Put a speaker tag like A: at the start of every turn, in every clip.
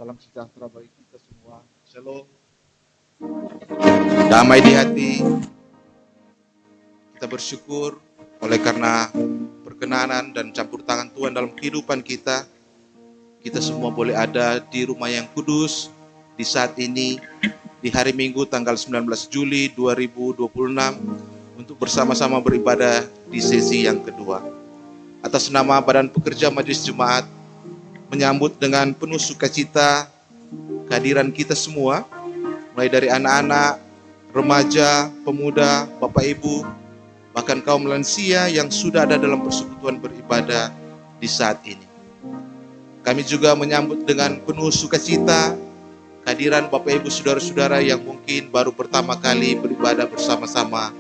A: Salam sejahtera bagi kita semua. Shalom. Damai di hati. Kita bersyukur oleh karena perkenanan dan campur tangan Tuhan dalam kehidupan kita. Kita semua boleh ada di rumah yang kudus di saat ini, di hari Minggu tanggal 19 Juli 2026 untuk bersama-sama beribadah di sesi yang kedua. Atas nama Badan Pekerja Majelis Jemaat, menyambut dengan penuh sukacita kehadiran kita semua, mulai dari anak-anak, remaja, pemuda, Bapak Ibu, bahkan kaum lansia yang sudah ada dalam persekutuan beribadah di saat ini. Kami juga menyambut dengan penuh sukacita kehadiran Bapak Ibu saudara-saudara yang mungkin baru pertama kali beribadah bersama-sama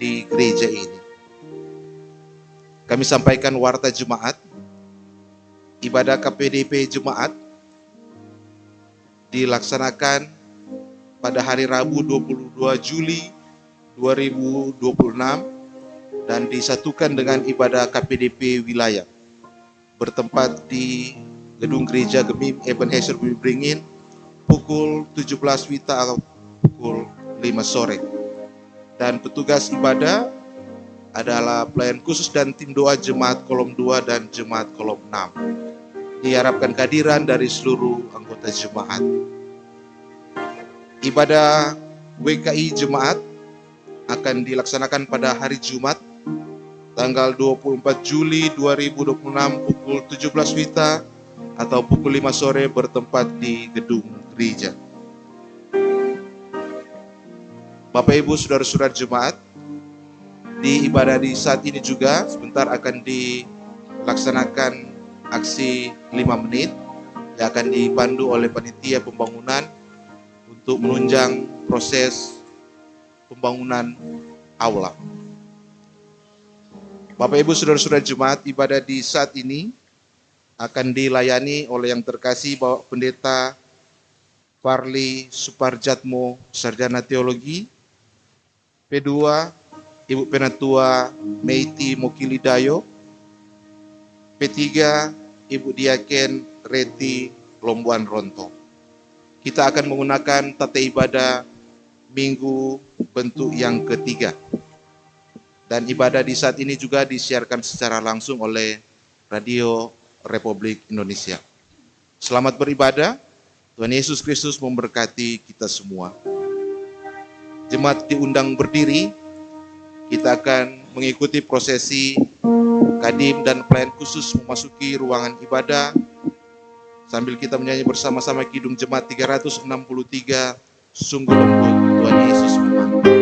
A: di gereja ini. Kami sampaikan warta jemaat. Ibadah KPDP Jemaat dilaksanakan pada hari Rabu 22 Juli 2026 dan disatukan dengan ibadah KPDP wilayah bertempat di Gedung Gereja Gemim Ebenezer Bumi Beringin pukul 17 WITA atau pukul 5 sore. Dan petugas ibadah adalah pelayan khusus dan tim doa Jemaat Kolom 2 dan Jemaat Kolom 6. Diharapkan kehadiran dari seluruh anggota jemaat. Ibadah WKI Jemaat akan dilaksanakan pada hari Jumat tanggal 24 Juli 2026 pukul 17 WITA atau pukul 5 sore bertempat di gedung gereja. Bapak Ibu saudara-saudara jemaat, di ibadah di saat ini juga sebentar akan dilaksanakan aksi 5 menit yang akan dipandu oleh panitia pembangunan untuk menunjang proses pembangunan aula. Bapak Ibu saudara-saudara jemaat, ibadah di saat ini akan dilayani oleh yang terkasih Bapak Pendeta Farli Suparjatmo, Sarjana Teologi. P2 Ibu Penatua Meiti Mokilidayo. P3 Ibu Diaken Reti Lombuan Ronto. Kita akan menggunakan tata ibadah minggu bentuk yang ketiga. Dan ibadah di saat ini juga disiarkan secara langsung oleh Radio Republik Indonesia. Selamat beribadah. Tuhan Yesus Kristus memberkati kita semua. Jemaat diundang berdiri. Kita akan mengikuti prosesi Kadim dan pelayan khusus memasuki ruangan ibadah sambil kita menyanyi bersama-sama Kidung Jemaat 363, Sungguh Lembut Tuhan Yesus Memanggil.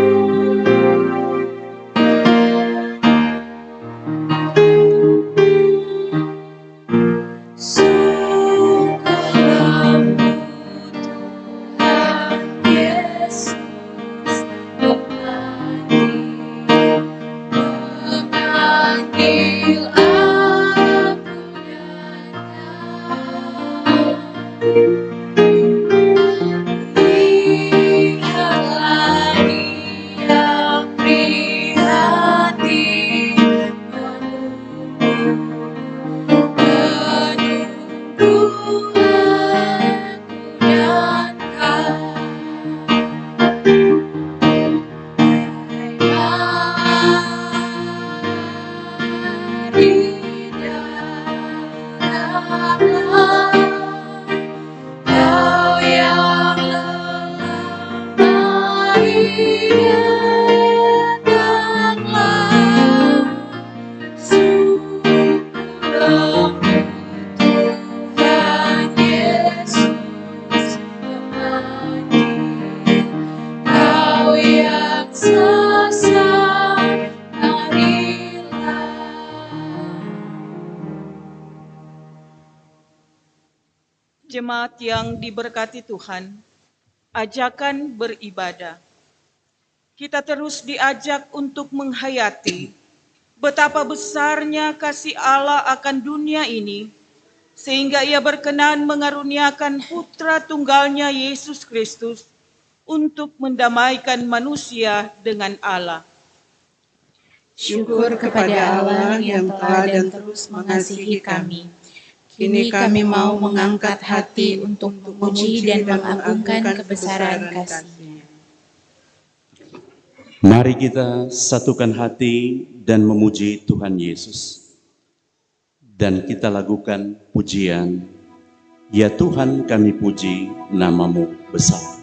B: Jemaat yang diberkati Tuhan, ajakan beribadah. Kita terus diajak untuk menghayati betapa besarnya kasih Allah akan dunia ini, sehingga Ia berkenan mengaruniakan Putra Tunggalnya Yesus Kristus untuk mendamaikan manusia dengan Allah.
C: Syukur kepada Allah yang telah dan terus mengasihi kami. Kini kami mau mengangkat hati untuk memuji dan mengagungkan kebesaran kasih-Nya.
D: Mari kita satukan hati dan memuji Tuhan Yesus. Dan kita lakukan pujian, ya Tuhan kami puji nama-Mu besar.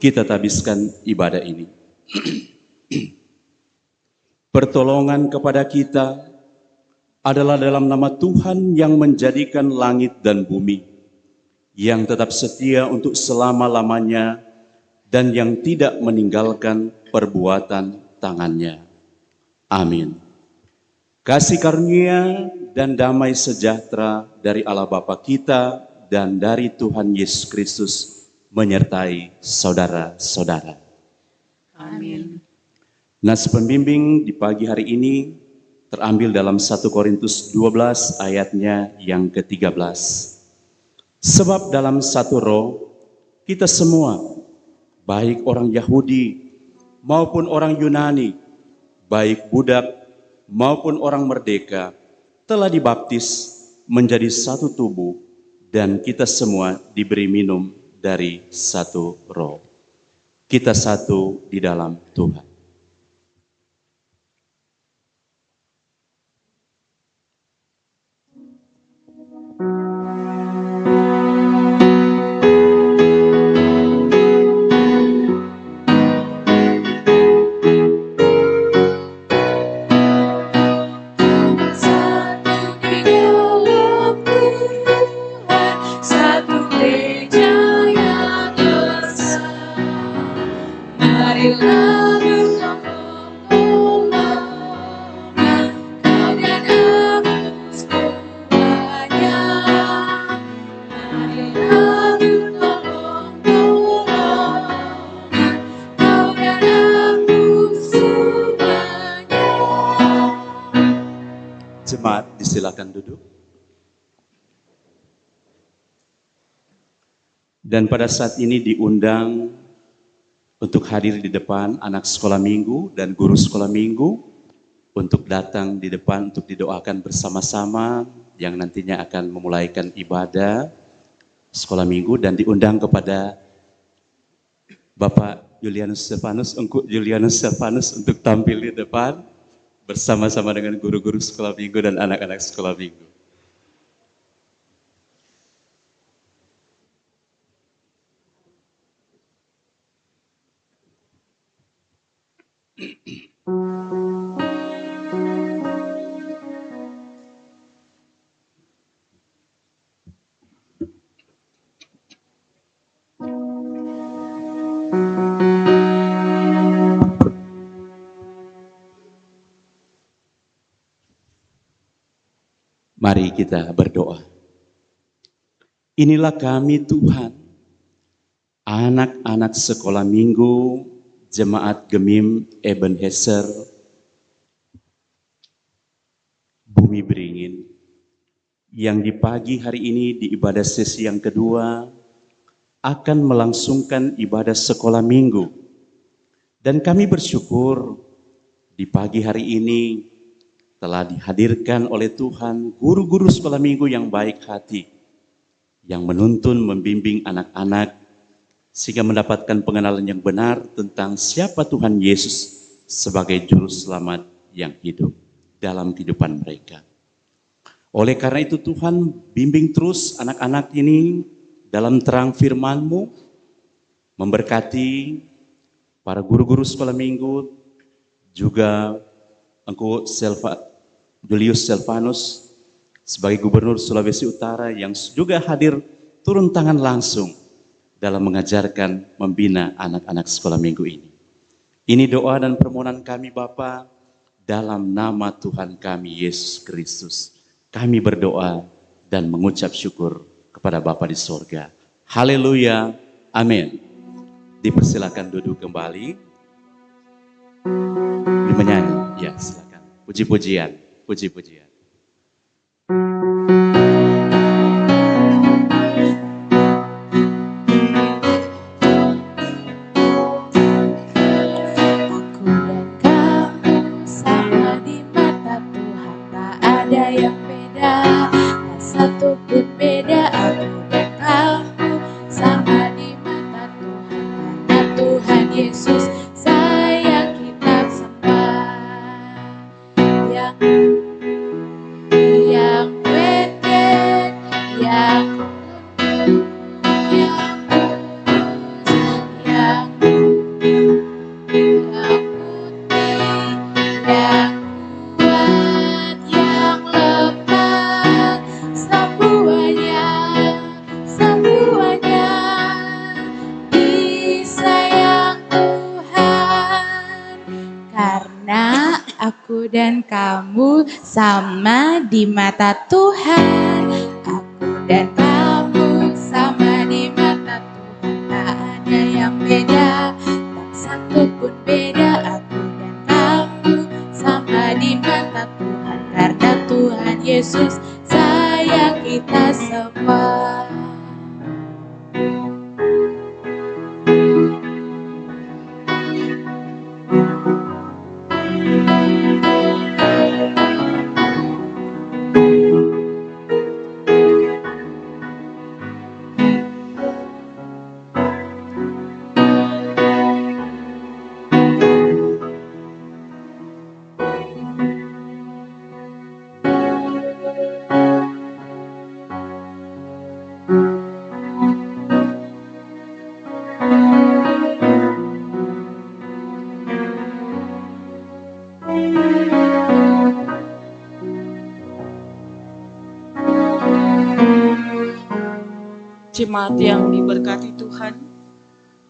D: Kita tabiskan ibadah ini. Pertolongan kepada kita adalah dalam nama Tuhan yang menjadikan langit dan bumi, yang tetap setia untuk selama-lamanya dan yang tidak meninggalkan perbuatan tangannya. Amin. Kasih karunia dan damai sejahtera dari Allah Bapa kita dan dari Tuhan Yesus Kristus menyertai saudara-saudara.
C: Amin.
D: Nas pembimbing di pagi hari ini terambil dalam 1 Korintus 12 ayatnya yang ke-13. Sebab dalam satu roh kita semua, baik orang Yahudi maupun orang Yunani, baik budak maupun orang merdeka, telah dibaptis menjadi satu tubuh dan kita semua diberi minum dari satu roh. Kita satu di dalam Tuhan. Jemaat disilakan duduk. Dan pada saat ini diundang untuk hadir di depan anak sekolah minggu dan guru sekolah minggu untuk datang di depan untuk didoakan bersama-sama yang nantinya akan memulaikan ibadah sekolah minggu, dan diundang kepada Bapak Julianus Stefanus, Engku Julianus Stefanus untuk tampil di depan bersama-sama dengan guru-guru sekolah minggu dan anak-anak sekolah minggu. Mari kita berdoa. Inilah kami Tuhan, anak-anak sekolah minggu Jemaat Gemim Ebenezer Bumi Beringin, yang di pagi hari ini di ibadah sesi yang kedua akan melangsungkan ibadah sekolah minggu. Dan kami bersyukur di pagi hari ini telah dihadirkan oleh Tuhan guru-guru sekolah minggu yang baik hati, yang menuntun, membimbing anak-anak sehingga mendapatkan pengenalan yang benar tentang siapa Tuhan Yesus sebagai juru selamat yang hidup dalam kehidupan mereka. Oleh karena itu Tuhan, bimbing terus anak-anak ini dalam terang firman-Mu, memberkati para guru-guru sekolah minggu, juga Engkau Julius Silvanus sebagai Gubernur Sulawesi Utara yang juga hadir turun tangan langsung dalam mengajarkan, membina anak-anak sekolah minggu ini. Ini doa dan permohonan kami Bapa, dalam nama Tuhan kami Yesus Kristus. Kami berdoa dan mengucap syukur kepada Bapa di sorga. Haleluya, amin. Dipersilakan duduk kembali. Menyanyi, ya silakan. Puji-pujian, puji-pujian.
C: Dan kamu sama di mata Tuhan. Aku dan kamu sama di mata Tuhan. Tak ada yang beda, tak satu pun beda. Aku dan kamu sama di mata Tuhan. Karena Tuhan Yesus sayang kita semua.
B: Jemaat yang diberkati Tuhan,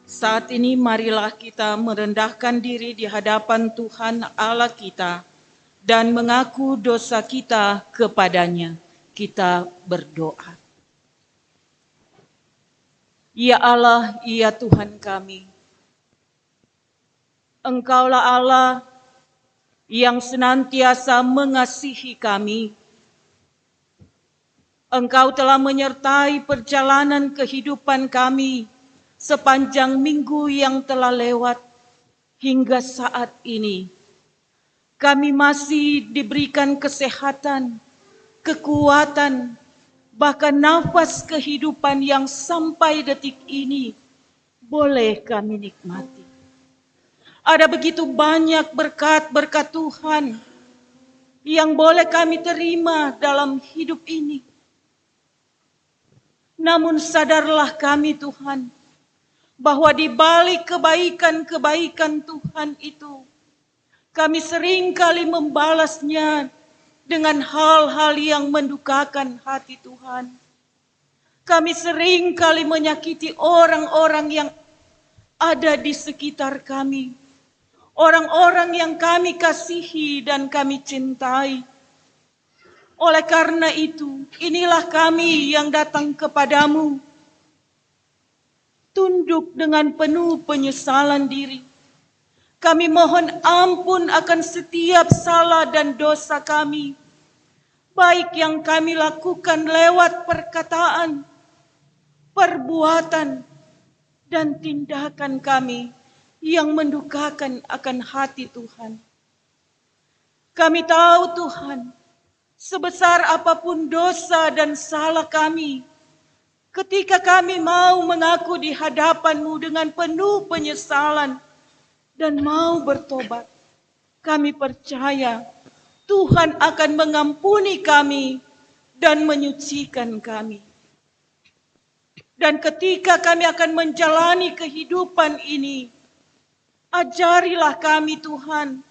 B: saat ini marilah kita merendahkan diri di hadapan Tuhan Allah kita dan mengaku dosa kita kepadanya. Kita berdoa. Ya Allah, ya Tuhan kami, Engkaulah Allah yang senantiasa mengasihi kami. Engkau telah menyertai perjalanan kehidupan kami sepanjang minggu yang telah lewat hingga saat ini. Kami masih diberikan kesehatan, kekuatan, bahkan nafas kehidupan yang sampai detik ini boleh kami nikmati. Ada begitu banyak berkat-berkat Tuhan yang boleh kami terima dalam hidup ini. Namun sadarlah kami Tuhan, bahwa di balik kebaikan-kebaikan Tuhan itu, kami seringkali membalasnya dengan hal-hal yang mendukakan hati Tuhan. Kami seringkali menyakiti orang-orang yang ada di sekitar kami, orang-orang yang kami kasihi dan kami cintai, Oleh karena itu, inilah kami yang datang kepadamu, tunduk dengan penuh penyesalan diri. Kami mohon ampun akan setiap salah dan dosa kami, baik yang kami lakukan lewat perkataan, perbuatan, dan tindakan kami yang mendukakan akan hati Tuhan. Kami tahu Tuhan, sebesar apapun dosa dan salah kami, ketika kami mau mengaku di hadapan-Mu dengan penuh penyesalan dan mau bertobat, kami percaya Tuhan akan mengampuni kami dan menyucikan kami. Dan ketika kami akan menjalani kehidupan ini, ajarilah kami Tuhan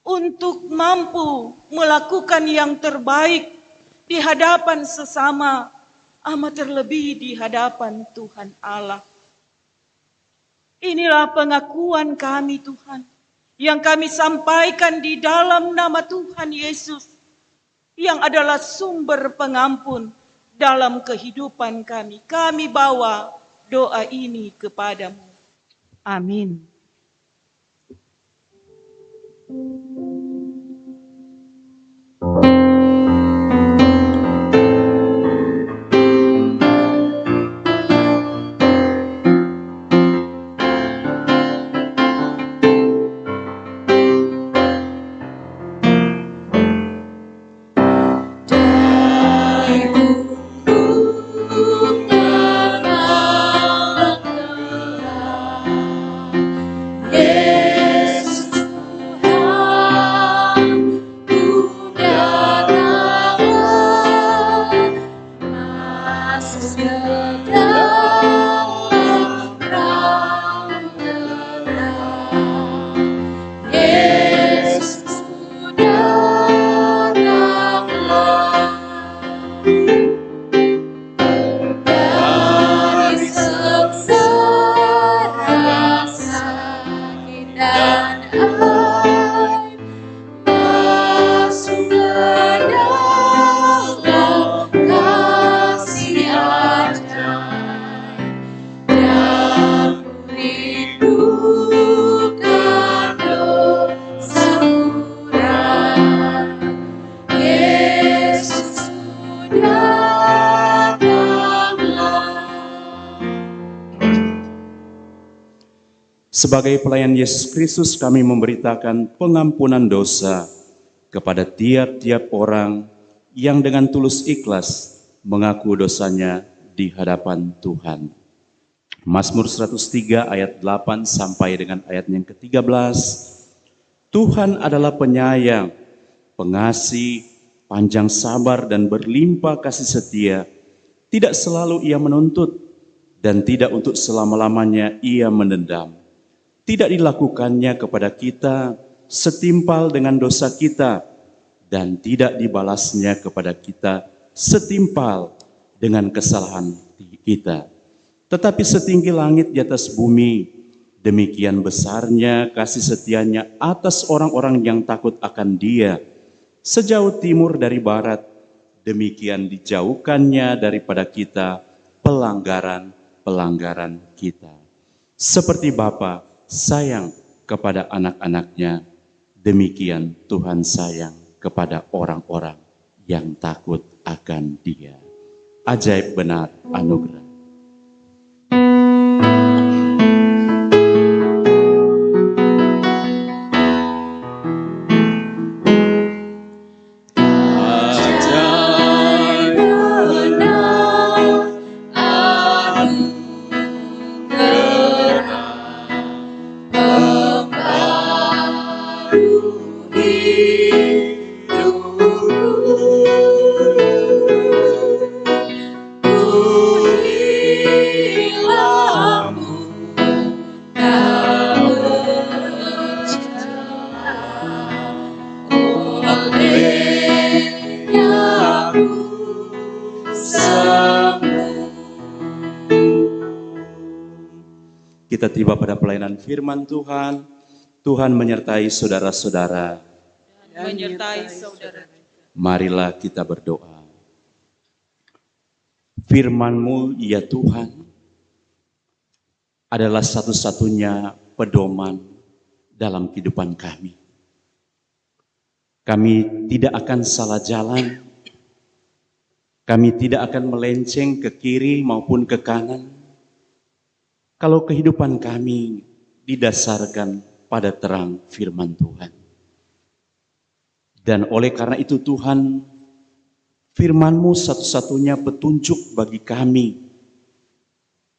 B: untuk mampu melakukan yang terbaik di hadapan sesama, amat terlebih di hadapan Tuhan Allah. Inilah pengakuan kami Tuhan, yang kami sampaikan di dalam nama Tuhan Yesus, yang adalah sumber pengampun dalam kehidupan kami. Kami bawa doa ini kepadamu. Amin.
D: Sebagai pelayan Yesus Kristus, kami memberitakan pengampunan dosa kepada tiap-tiap orang yang dengan tulus ikhlas mengaku dosanya di hadapan Tuhan. Mazmur 103 ayat 8 sampai dengan ayat yang ke-13. Tuhan adalah penyayang, pengasih, panjang sabar dan berlimpah kasih setia. Tidak selalu Ia menuntut dan tidak untuk selama-lamanya Ia mendendam. Tidak dilakukannya kepada kita setimpal dengan dosa kita, dan tidak dibalasnya kepada kita setimpal dengan kesalahan kita. Tetapi setinggi langit di atas bumi, demikian besarnya kasih setianya atas orang-orang yang takut akan Dia. Sejauh timur dari barat, demikian dijauhkannya daripada kita pelanggaran-pelanggaran kita. Seperti Bapa sayang kepada anak-anaknya, demikian Tuhan sayang kepada orang-orang yang takut akan Dia. Ajaib benar anugerah. Kita tiba pada pelayanan firman Tuhan. Tuhan menyertai saudara-saudara.
B: Menyertai saudara.
D: Marilah kita berdoa. Firman-Mu ya Tuhan adalah satu-satunya pedoman dalam kehidupan kami. Kami tidak akan salah jalan, kami tidak akan melenceng ke kiri maupun ke kanan, kalau kehidupan kami didasarkan pada terang firman Tuhan. Dan oleh karena itu Tuhan, firman-Mu satu-satunya petunjuk bagi kami,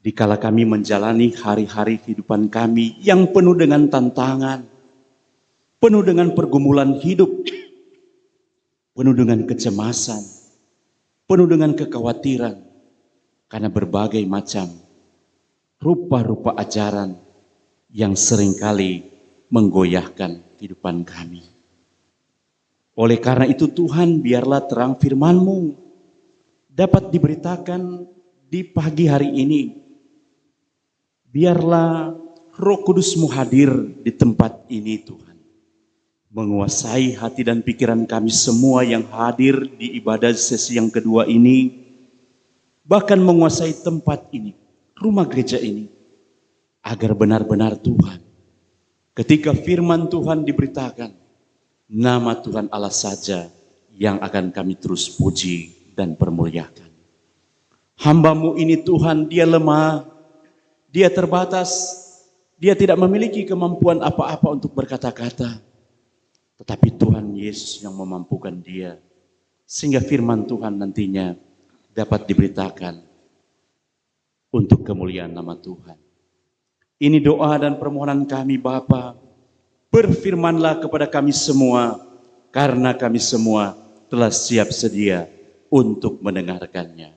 D: dikala kami menjalani hari-hari kehidupan kami yang penuh dengan tantangan, penuh dengan pergumulan hidup, penuh dengan kecemasan, penuh dengan kekhawatiran, karena berbagai macam rupa-rupa ajaran yang seringkali menggoyahkan kehidupan kami. Oleh karena itu Tuhan, biarlah terang firman-Mu dapat diberitakan di pagi hari ini. Biarlah Roh Kudus-Mu hadir di tempat ini Tuhan. Menguasai hati dan pikiran kami semua yang hadir di ibadah sesi yang kedua ini. Bahkan menguasai tempat ini, rumah gereja ini. Agar benar-benar Tuhan, ketika firman Tuhan diberitakan, nama Tuhan Allah saja yang akan kami terus puji dan permuliakan. Hamba-Mu ini Tuhan, dia lemah, dia terbatas, dia tidak memiliki kemampuan apa-apa untuk berkata-kata. Tetapi Tuhan Yesus yang memampukan dia, sehingga firman Tuhan nantinya dapat diberitakan untuk kemuliaan nama Tuhan. Ini doa dan permohonan kami Bapa. Berfirmanlah kepada kami semua, karena kami semua telah siap sedia untuk mendengarkannya.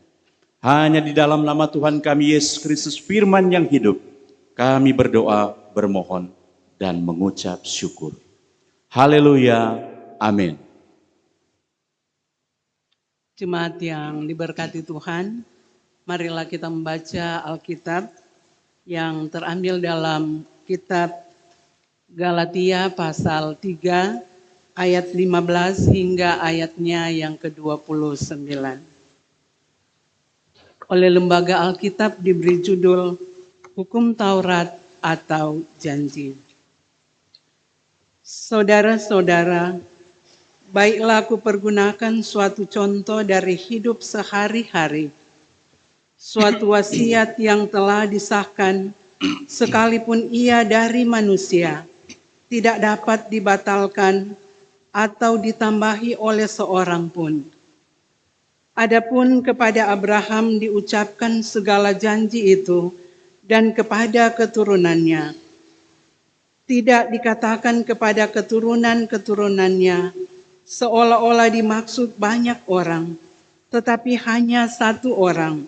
D: Hanya di dalam nama Tuhan kami Yesus Kristus firman yang hidup, kami berdoa, bermohon, dan mengucap syukur. Haleluya, amin.
E: Jemaat yang diberkati Tuhan, marilah kita membaca Alkitab yang terambil dalam kitab Galatia pasal 3 ayat 15 hingga ayatnya yang ke-29. Oleh Lembaga Alkitab diberi judul Hukum Taurat atau Janji. Saudara-saudara, baiklah aku pergunakan suatu contoh dari hidup sehari-hari, suatu wasiat yang telah disahkan sekalipun ia dari manusia, tidak dapat dibatalkan atau ditambahi oleh seorang pun. Adapun kepada Abraham diucapkan segala janji itu dan kepada keturunannya. Tidak dikatakan kepada keturunan-keturunannya seolah-olah dimaksud banyak orang, tetapi hanya satu orang.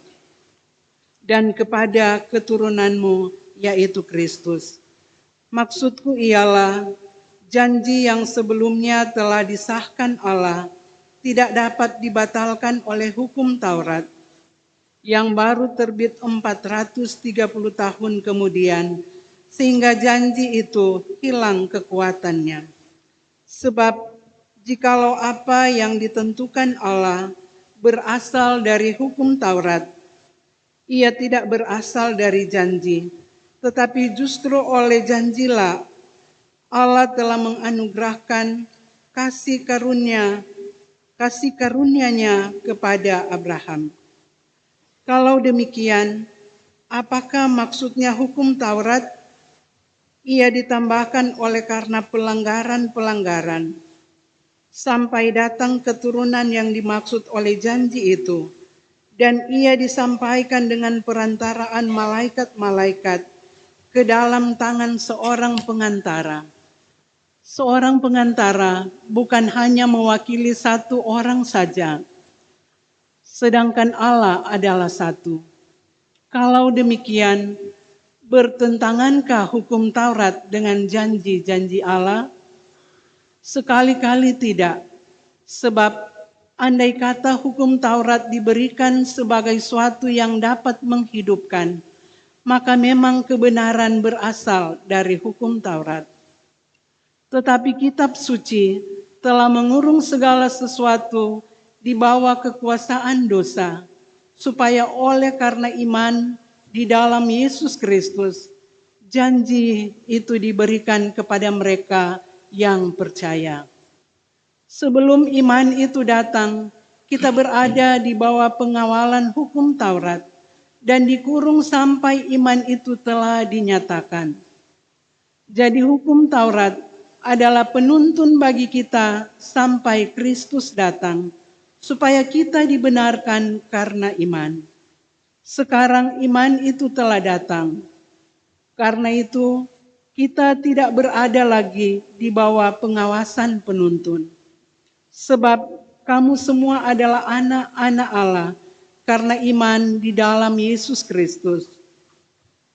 E: Dan kepada keturunanmu, yaitu Kristus. Maksudku ialah janji yang sebelumnya telah disahkan Allah tidak dapat dibatalkan oleh hukum Taurat yang baru terbit 430 tahun kemudian, sehingga janji itu hilang kekuatannya. Sebab jikalau apa yang ditentukan Allah berasal dari hukum Taurat, ia tidak berasal dari janji, tetapi justru oleh janjilah Allah telah menganugerahkan kasih karunia-Nya kepada Abraham. Kalau demikian, apakah maksudnya hukum Taurat? Ia ditambahkan oleh karena pelanggaran-pelanggaran, sampai datang keturunan yang dimaksud oleh janji itu, dan ia disampaikan dengan perantaraan malaikat-malaikat ke dalam tangan seorang pengantara. Seorang pengantara bukan hanya mewakili satu orang saja, sedangkan Allah adalah satu. Kalau demikian, bertentangankah hukum Taurat dengan janji-janji Allah? Sekali-kali tidak, sebab andai kata hukum Taurat diberikan sebagai suatu yang dapat menghidupkan, maka memang kebenaran berasal dari hukum Taurat. Tetapi kitab suci telah mengurung segala sesuatu di bawah kekuasaan dosa, supaya oleh karena iman di dalam Yesus Kristus, janji itu diberikan kepada mereka yang percaya. Sebelum iman itu datang, kita berada di bawah pengawalan hukum Taurat dan dikurung sampai iman itu telah dinyatakan. Jadi hukum Taurat adalah penuntun bagi kita sampai Kristus datang, supaya kita dibenarkan karena iman. Sekarang iman itu telah datang. Karena itu, kita tidak berada lagi di bawah pengawasan penuntun. Sebab kamu semua adalah anak-anak Allah karena iman di dalam Yesus Kristus.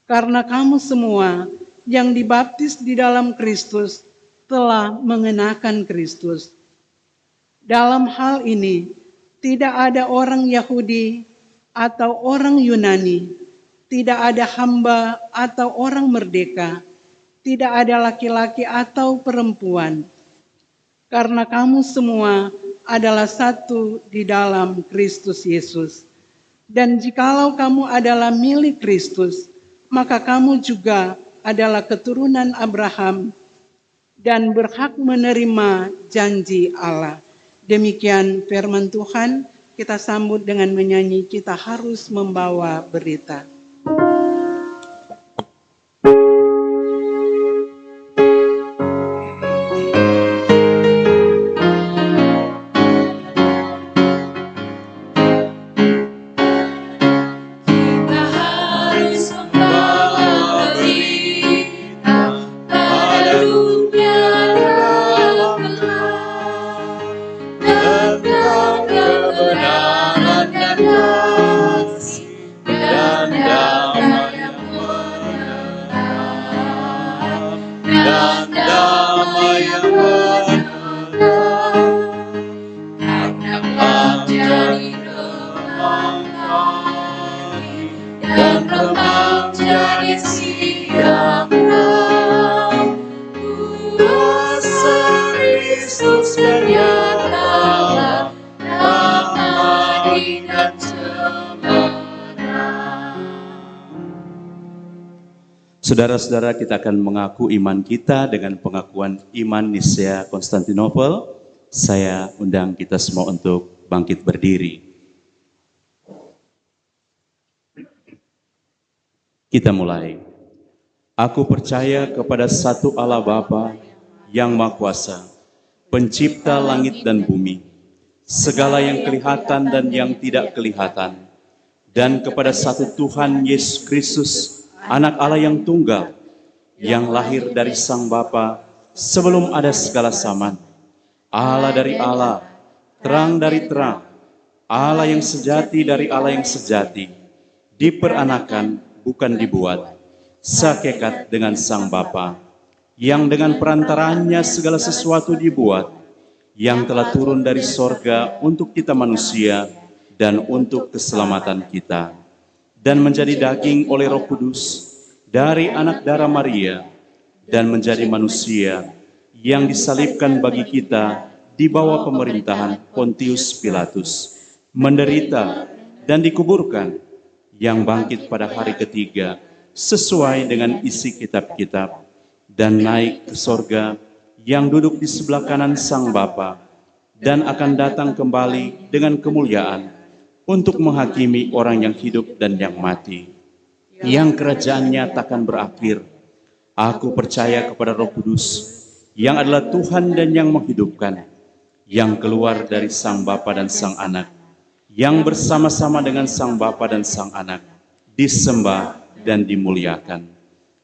E: Karena kamu semua yang dibaptis di dalam Kristus telah mengenakan Kristus. Dalam hal ini, tidak ada orang Yahudi atau orang Yunani, tidak ada hamba atau orang merdeka, tidak ada laki-laki atau perempuan, karena kamu semua adalah satu di dalam Kristus Yesus. Dan jikalau kamu adalah milik Kristus, maka kamu juga adalah keturunan Abraham dan berhak menerima janji Allah. Demikian firman Tuhan, kita sambut dengan menyanyi Kita Harus Membawa Berita.
D: Saudara-saudara, kita akan mengaku iman kita dengan pengakuan iman Nisea Konstantinopel. Saya undang kita semua untuk bangkit berdiri. Kita mulai. Aku percaya kepada satu Allah Bapa yang Maha Kuasa, pencipta langit dan bumi, segala yang kelihatan dan yang tidak kelihatan, dan kepada satu Tuhan Yesus Kristus, Anak Allah yang tunggal, yang lahir dari Sang Bapa sebelum ada segala zaman, Allah dari Allah, terang dari terang, Allah yang sejati dari Allah yang sejati, diperanakan bukan dibuat, sekekat dengan Sang Bapa, yang dengan perantaranya segala sesuatu dibuat, yang telah turun dari sorga untuk kita manusia dan untuk keselamatan kita, dan menjadi daging oleh Roh Kudus dari anak darah Maria, dan menjadi manusia yang disalibkan bagi kita di bawah pemerintahan Pontius Pilatus, menderita dan dikuburkan, yang bangkit pada hari ketiga sesuai dengan isi kitab-kitab, dan naik ke sorga, yang duduk di sebelah kanan Sang Bapa, dan akan datang kembali dengan kemuliaan untuk menghakimi orang yang hidup dan yang mati, yang kerajaannya takkan berakhir. Aku percaya kepada Roh Kudus, yang adalah Tuhan dan yang menghidupkan, yang keluar dari Sang Bapa dan Sang Anak, yang bersama-sama dengan Sang Bapa dan Sang Anak, disembah dan dimuliakan,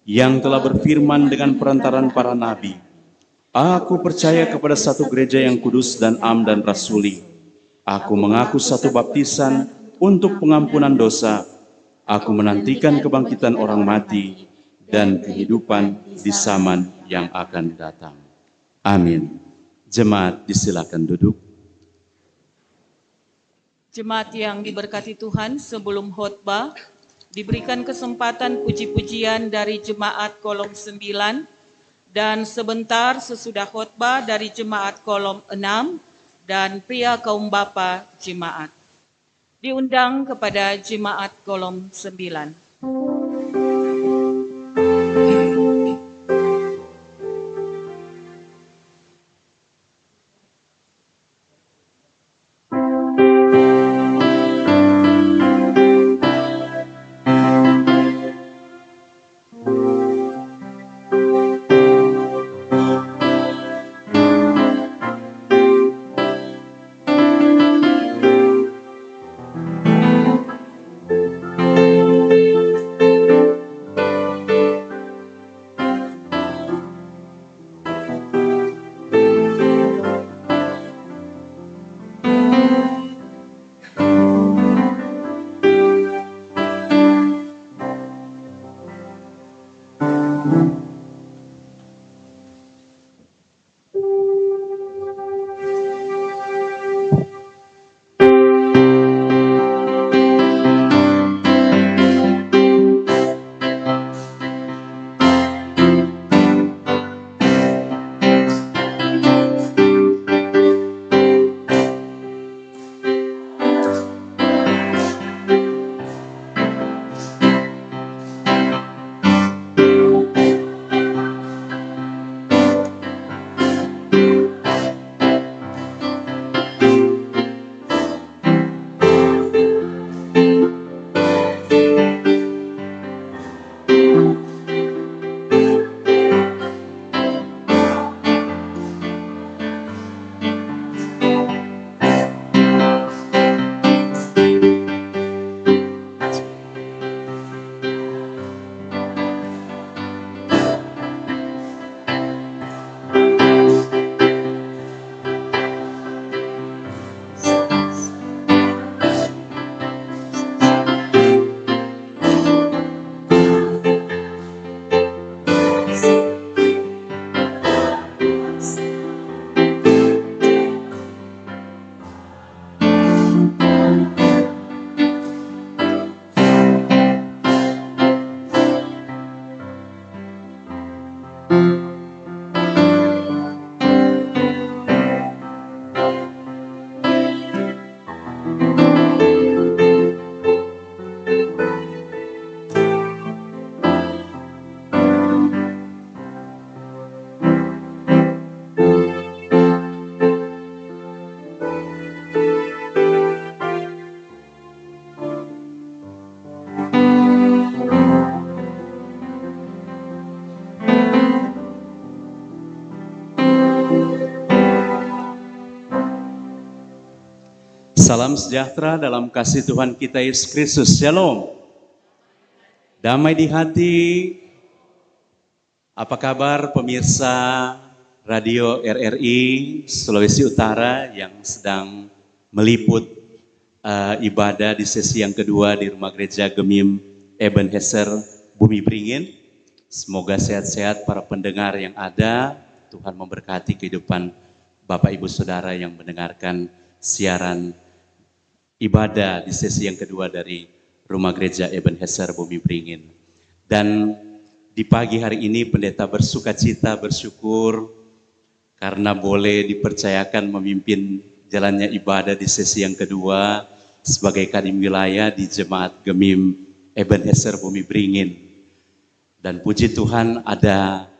D: yang telah berfirman dengan perantaran para nabi. Aku percaya kepada satu gereja yang kudus dan am dan rasuli. Aku mengaku satu baptisan untuk pengampunan dosa. Aku menantikan kebangkitan orang mati dan kehidupan di zaman yang akan datang. Amin. Jemaat disilakan duduk.
B: Jemaat yang diberkati Tuhan, sebelum khotbah diberikan kesempatan puji-pujian dari jemaat kolom 9 Dan sebentar sesudah khotbah dari Jemaat Kolom 6 dan pria kaum bapa Jemaat. Diundang kepada Jemaat Kolom 9.
D: Salam sejahtera dalam kasih Tuhan kita Yesus Kristus. Shalom. Damai di hati. Apa kabar pemirsa Radio RRI Sulawesi Utara yang sedang meliput ibadah di sesi yang kedua di Rumah Gereja Gemim Ebenezer Bumi Beringin. Semoga sehat-sehat para pendengar yang ada. Tuhan memberkati kehidupan Bapak Ibu Saudara yang mendengarkan siaran ibadah di sesi yang kedua dari Rumah Gereja Ebenezer Bumi Beringin. Dan di pagi hari ini pendeta bersukacita, bersyukur karena boleh dipercayakan memimpin jalannya ibadah di sesi yang kedua sebagai kadin wilayah di Jemaat Gemim Ebenezer Bumi Beringin. Dan puji Tuhan ada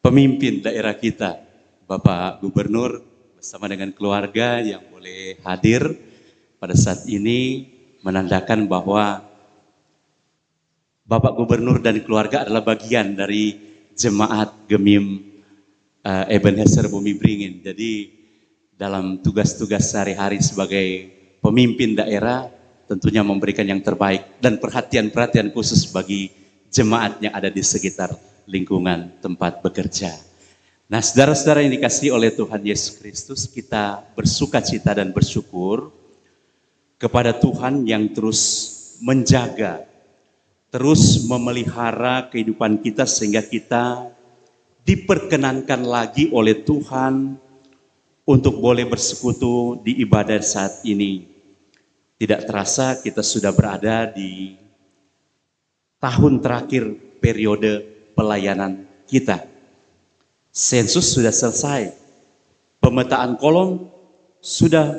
D: pemimpin daerah kita, Bapak Gubernur bersama dengan keluarga yang boleh hadir pada saat ini, menandakan bahwa Bapak Gubernur dan keluarga adalah bagian dari Jemaat Gemim Ebenezer Bumi Beringin. Jadi dalam tugas-tugas sehari-hari sebagai pemimpin daerah tentunya memberikan yang terbaik dan perhatian-perhatian khusus bagi jemaat yang ada di sekitar lingkungan tempat bekerja. Nah, saudara-saudara yang dikasihi oleh Tuhan Yesus Kristus, kita bersukacita dan bersyukur kepada Tuhan yang terus menjaga, terus memelihara kehidupan kita sehingga kita diperkenankan lagi oleh Tuhan untuk boleh bersekutu di ibadah saat ini. Tidak terasa kita sudah berada di tahun terakhir periode pelayanan kita. Sensus sudah selesai. Pemetaan kolom sudah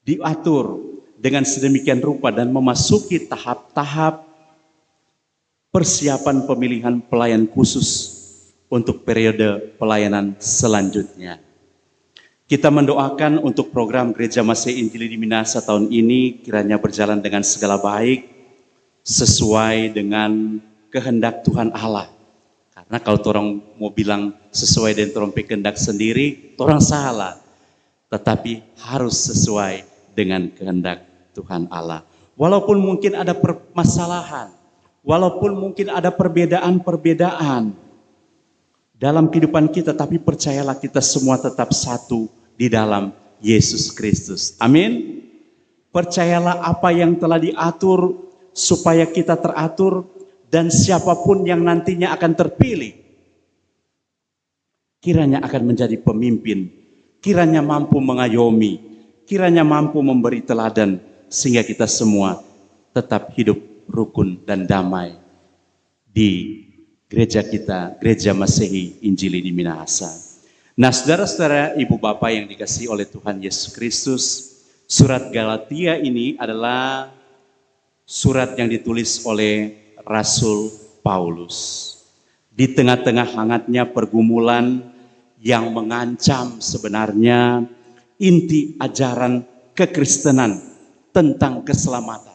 D: diatur dengan sedemikian rupa dan memasuki tahap-tahap persiapan pemilihan pelayan khusus untuk periode pelayanan selanjutnya. Kita mendoakan untuk program Gereja Masehi Injili di Minahasa tahun ini kiranya berjalan dengan segala baik, sesuai dengan kehendak Tuhan Allah. Karena kalau orang mau bilang sesuai dengan orang kehendak sendiri, orang salah. Tetapi harus sesuai dengan kehendak Tuhan Allah. Walaupun mungkin ada permasalahan, walaupun mungkin ada perbedaan-perbedaan dalam kehidupan kita, tapi percayalah kita semua tetap satu di dalam Yesus Kristus. Amin. Percayalah apa yang telah diatur supaya kita teratur, dan siapapun yang nantinya akan terpilih kiranya akan menjadi pemimpin, kiranya mampu mengayomi, kiranya mampu memberi teladan sehingga kita semua tetap hidup rukun dan damai di gereja kita, Gereja Masehi Injili di Minahasa. Nah, saudara-saudara, ibu bapak yang dikasihi oleh Tuhan Yesus Kristus, surat Galatia ini adalah surat yang ditulis oleh Rasul Paulus. Di tengah-tengah hangatnya pergumulan yang mengancam sebenarnya inti ajaran kekristenan tentang keselamatan.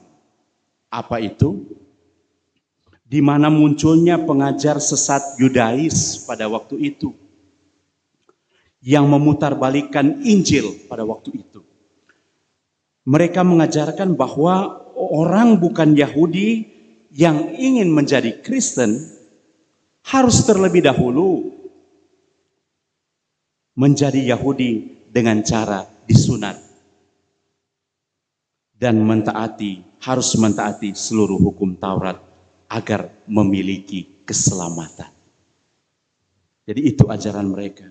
D: Apa itu? Di mana munculnya pengajar sesat Yudais pada waktu itu, yang memutarbalikkan Injil pada waktu itu. Mereka mengajarkan bahwa orang bukan Yahudi yang ingin menjadi Kristen harus terlebih dahulu menjadi Yahudi dengan cara disunat dan harus mentaati seluruh hukum Taurat agar memiliki keselamatan. Jadi itu ajaran mereka.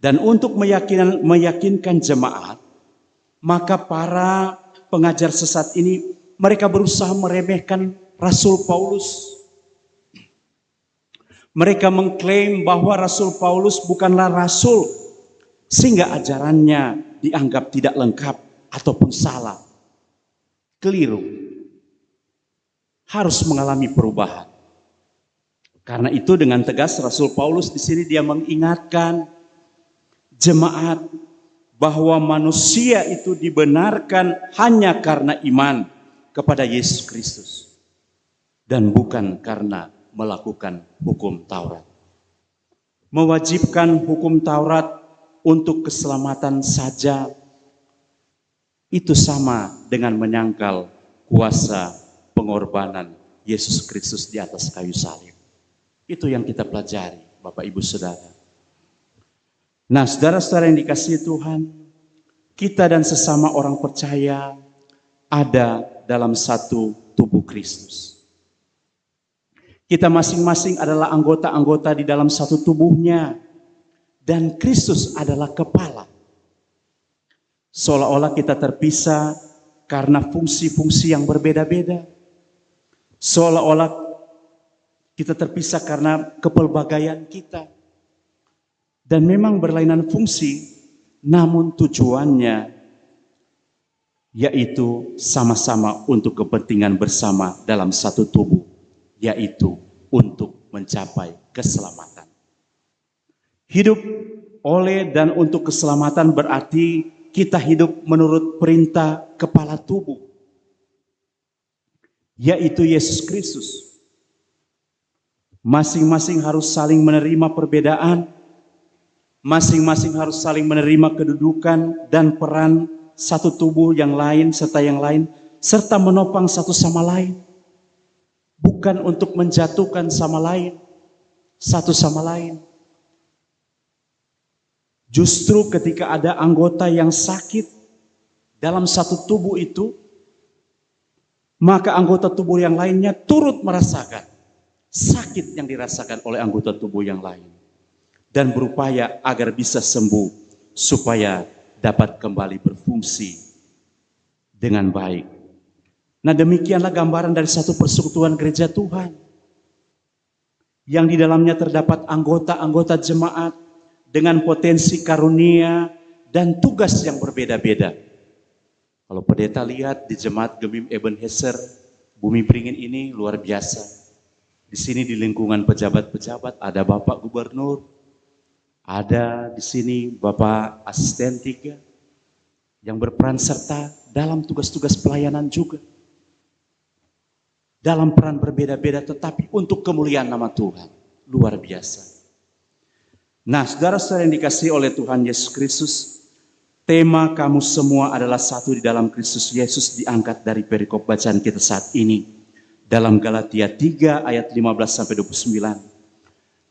D: Dan untuk meyakinkan jemaat, maka para pengajar sesat ini mereka berusaha meremehkan Rasul Paulus. Mereka mengklaim bahwa Rasul Paulus bukanlah rasul, sehingga ajarannya dianggap tidak lengkap ataupun salah, keliru, harus mengalami perubahan. Karena itu dengan tegas Rasul Paulus di sini dia mengingatkan jemaat bahwa manusia itu dibenarkan hanya karena iman kepada Yesus Kristus dan bukan karena melakukan hukum Taurat. Mewajibkan hukum Taurat untuk keselamatan saja itu sama dengan menyangkal kuasa pengorbanan Yesus Kristus di atas kayu salib. Itu yang kita pelajari, Bapak Ibu Saudara. Nah, saudara-saudara yang dikasihi Tuhan, kita dan sesama orang percaya ada dalam satu tubuh Kristus. Kita masing-masing adalah anggota-anggota di dalam satu tubuhnya, dan Kristus adalah kepala. Seolah-olah kita terpisah karena fungsi-fungsi yang berbeda-beda. Seolah-olah kita terpisah karena kepelbagaian kita. Dan memang berlainan fungsi, namun tujuannya yaitu sama-sama untuk kepentingan bersama dalam satu tubuh, yaitu untuk mencapai keselamatan. Hidup oleh dan untuk keselamatan berarti kita hidup menurut perintah kepala tubuh, yaitu Yesus Kristus. Masing-masing harus saling menerima perbedaan, masing-masing harus saling menerima kedudukan dan peran satu tubuh yang lain serta menopang satu sama lain. Bukan untuk menjatuhkan satu sama lain. Justru ketika ada anggota yang sakit dalam satu tubuh itu, maka anggota tubuh yang lainnya turut merasakan sakit yang dirasakan oleh anggota tubuh yang lain. Dan berupaya agar bisa sembuh supaya dapat kembali berfungsi dengan baik. Nah, demikianlah gambaran dari satu persekutuan gereja Tuhan. yang di dalamnya terdapat anggota-anggota jemaat dengan potensi karunia dan tugas yang berbeda-beda. Kalau pendeta lihat di jemaat Gemim Ebenezer Bumi Beringin ini luar biasa. Di sini di lingkungan pejabat-pejabat ada Bapak Gubernur, ada di sini Bapak Asisten 3 yang berperan serta dalam tugas-tugas pelayanan juga. Dalam peran berbeda-beda tetapi untuk kemuliaan nama Tuhan. Luar biasa. Nah, saudara-saudara yang dikasihi oleh Tuhan Yesus Kristus, tema kamu semua adalah satu di dalam Kristus Yesus diangkat dari perikop bacaan kita saat ini. Dalam Galatia 3 ayat 15-29.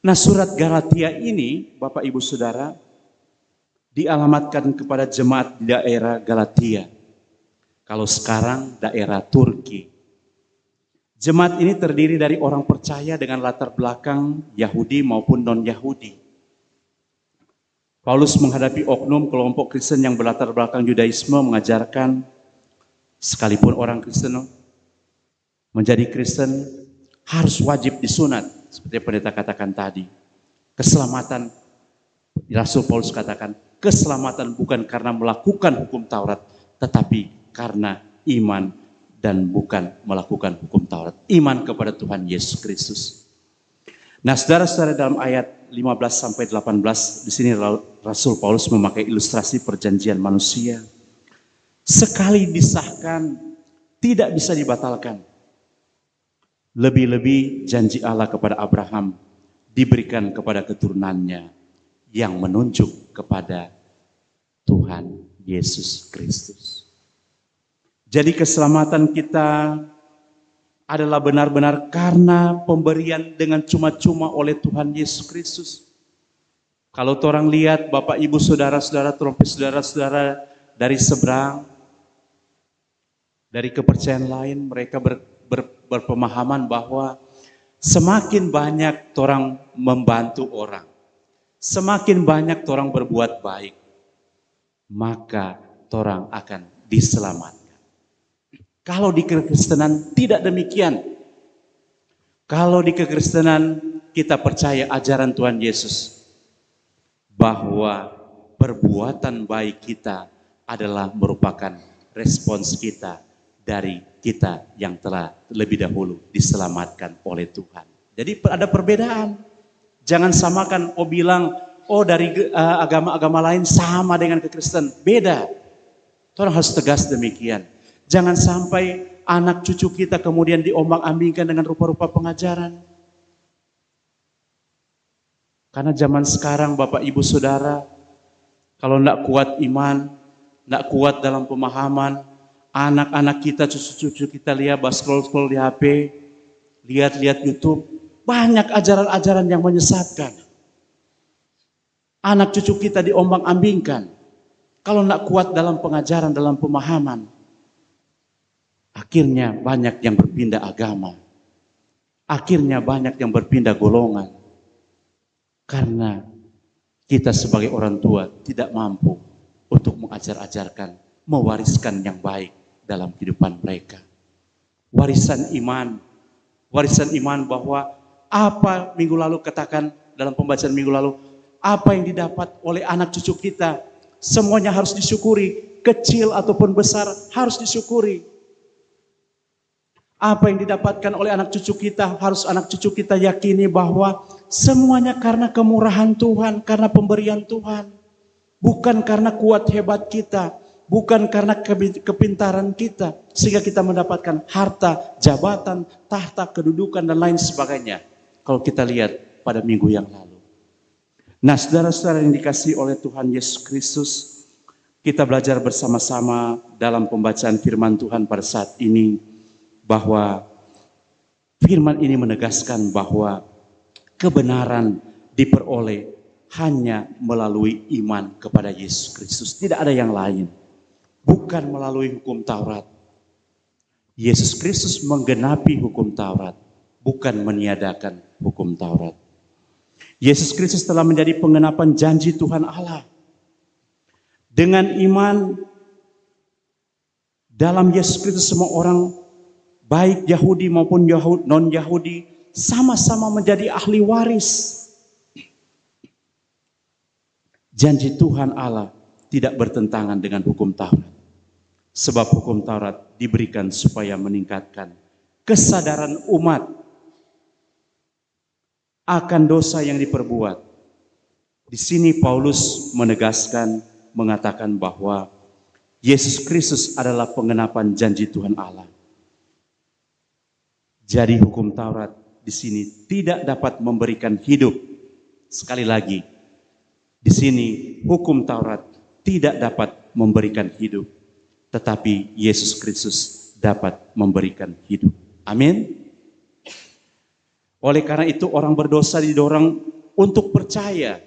D: Nah, surat Galatia ini, Bapak Ibu Saudara, dialamatkan kepada jemaat di daerah Galatia. Kalau sekarang daerah Turki. Jemaat ini terdiri dari orang percaya dengan latar belakang Yahudi maupun non-Yahudi. Paulus menghadapi oknum kelompok Kristen yang berlatar belakang Yudaisme mengajarkan sekalipun orang Kristen menjadi Kristen harus wajib disunat. Seperti yang pendeta katakan tadi. Keselamatan, Rasul Paulus katakan, keselamatan bukan karena melakukan hukum Taurat, tetapi karena iman dan bukan melakukan hukum Taurat. Iman kepada Tuhan Yesus Kristus. Nah, saudara-saudara, dalam ayat 15-18 di sini Rasul Paulus memakai ilustrasi perjanjian manusia. Sekali disahkan tidak bisa dibatalkan. Lebih-lebih janji Allah kepada Abraham diberikan kepada keturunannya yang menunjuk kepada Tuhan Yesus Kristus. Jadi keselamatan kita adalah benar-benar karena pemberian dengan cuma-cuma oleh Tuhan Yesus Kristus. Kalau orang lihat Bapak Ibu Saudara-saudara, trompet saudara-saudara dari seberang, dari kepercayaan lain, mereka berpemahaman bahwa semakin banyak orang membantu orang, semakin banyak orang berbuat baik, maka orang akan diselamatkan. Kalau di kekristenan tidak demikian. Kalau di kekristenan kita percaya ajaran Tuhan Yesus bahwa perbuatan baik kita adalah merupakan respons kita dari kita yang telah lebih dahulu diselamatkan oleh Tuhan. Jadi ada perbedaan. Jangan samakan, bilang, dari agama-agama lain sama dengan kekristen. Beda. Orang harus tegas demikian. Jangan sampai anak cucu kita kemudian diombang-ambingkan dengan rupa-rupa pengajaran. Karena zaman sekarang Bapak Ibu Saudara, kalau tidak kuat iman, tidak kuat dalam pemahaman, anak-anak kita, cucu-cucu kita lihat scroll di HP, lihat YouTube, banyak ajaran-ajaran yang menyesatkan. Anak cucu kita diombang-ambingkan. Kalau tidak kuat dalam pengajaran, dalam pemahaman, akhirnya banyak yang berpindah agama. Akhirnya banyak yang berpindah golongan. Karena kita sebagai orang tua tidak mampu untuk mengajar-ajarkan, mewariskan yang baik dalam kehidupan mereka. Warisan iman bahwa apa minggu lalu katakan dalam pembacaan minggu lalu, apa yang didapat oleh anak cucu kita, semuanya harus disyukuri. Kecil ataupun besar harus disyukuri. Apa yang didapatkan oleh anak cucu kita, harus anak cucu kita yakini bahwa semuanya karena kemurahan Tuhan, karena pemberian Tuhan. Bukan karena kuat hebat kita, bukan karena kepintaran kita, sehingga kita mendapatkan harta, jabatan, tahta, kedudukan, dan lain sebagainya. Kalau kita lihat pada minggu yang lalu. Nah, saudara-saudara yang dikasihi oleh Tuhan Yesus Kristus, kita belajar bersama-sama dalam pembacaan firman Tuhan pada saat ini, bahwa firman ini menegaskan bahwa kebenaran diperoleh hanya melalui iman kepada Yesus Kristus. Tidak ada yang lain. Bukan melalui hukum Taurat. Yesus Kristus menggenapi hukum Taurat, bukan meniadakan hukum Taurat. Yesus Kristus telah menjadi penggenapan janji Tuhan Allah. Dengan iman dalam Yesus Kristus, semua orang baik Yahudi maupun non-Yahudi sama-sama menjadi ahli waris. Janji Tuhan Allah tidak bertentangan dengan hukum Taurat. Sebab hukum Taurat diberikan supaya meningkatkan kesadaran umat akan dosa yang diperbuat. Di sini Paulus menegaskan, mengatakan bahwa Yesus Kristus adalah penggenapan janji Tuhan Allah. Jadi hukum Taurat di sini tidak dapat memberikan hidup. Sekali lagi, di sini hukum Taurat tidak dapat memberikan hidup, tetapi Yesus Kristus dapat memberikan hidup. Amin. Oleh karena itu orang berdosa didorong untuk percaya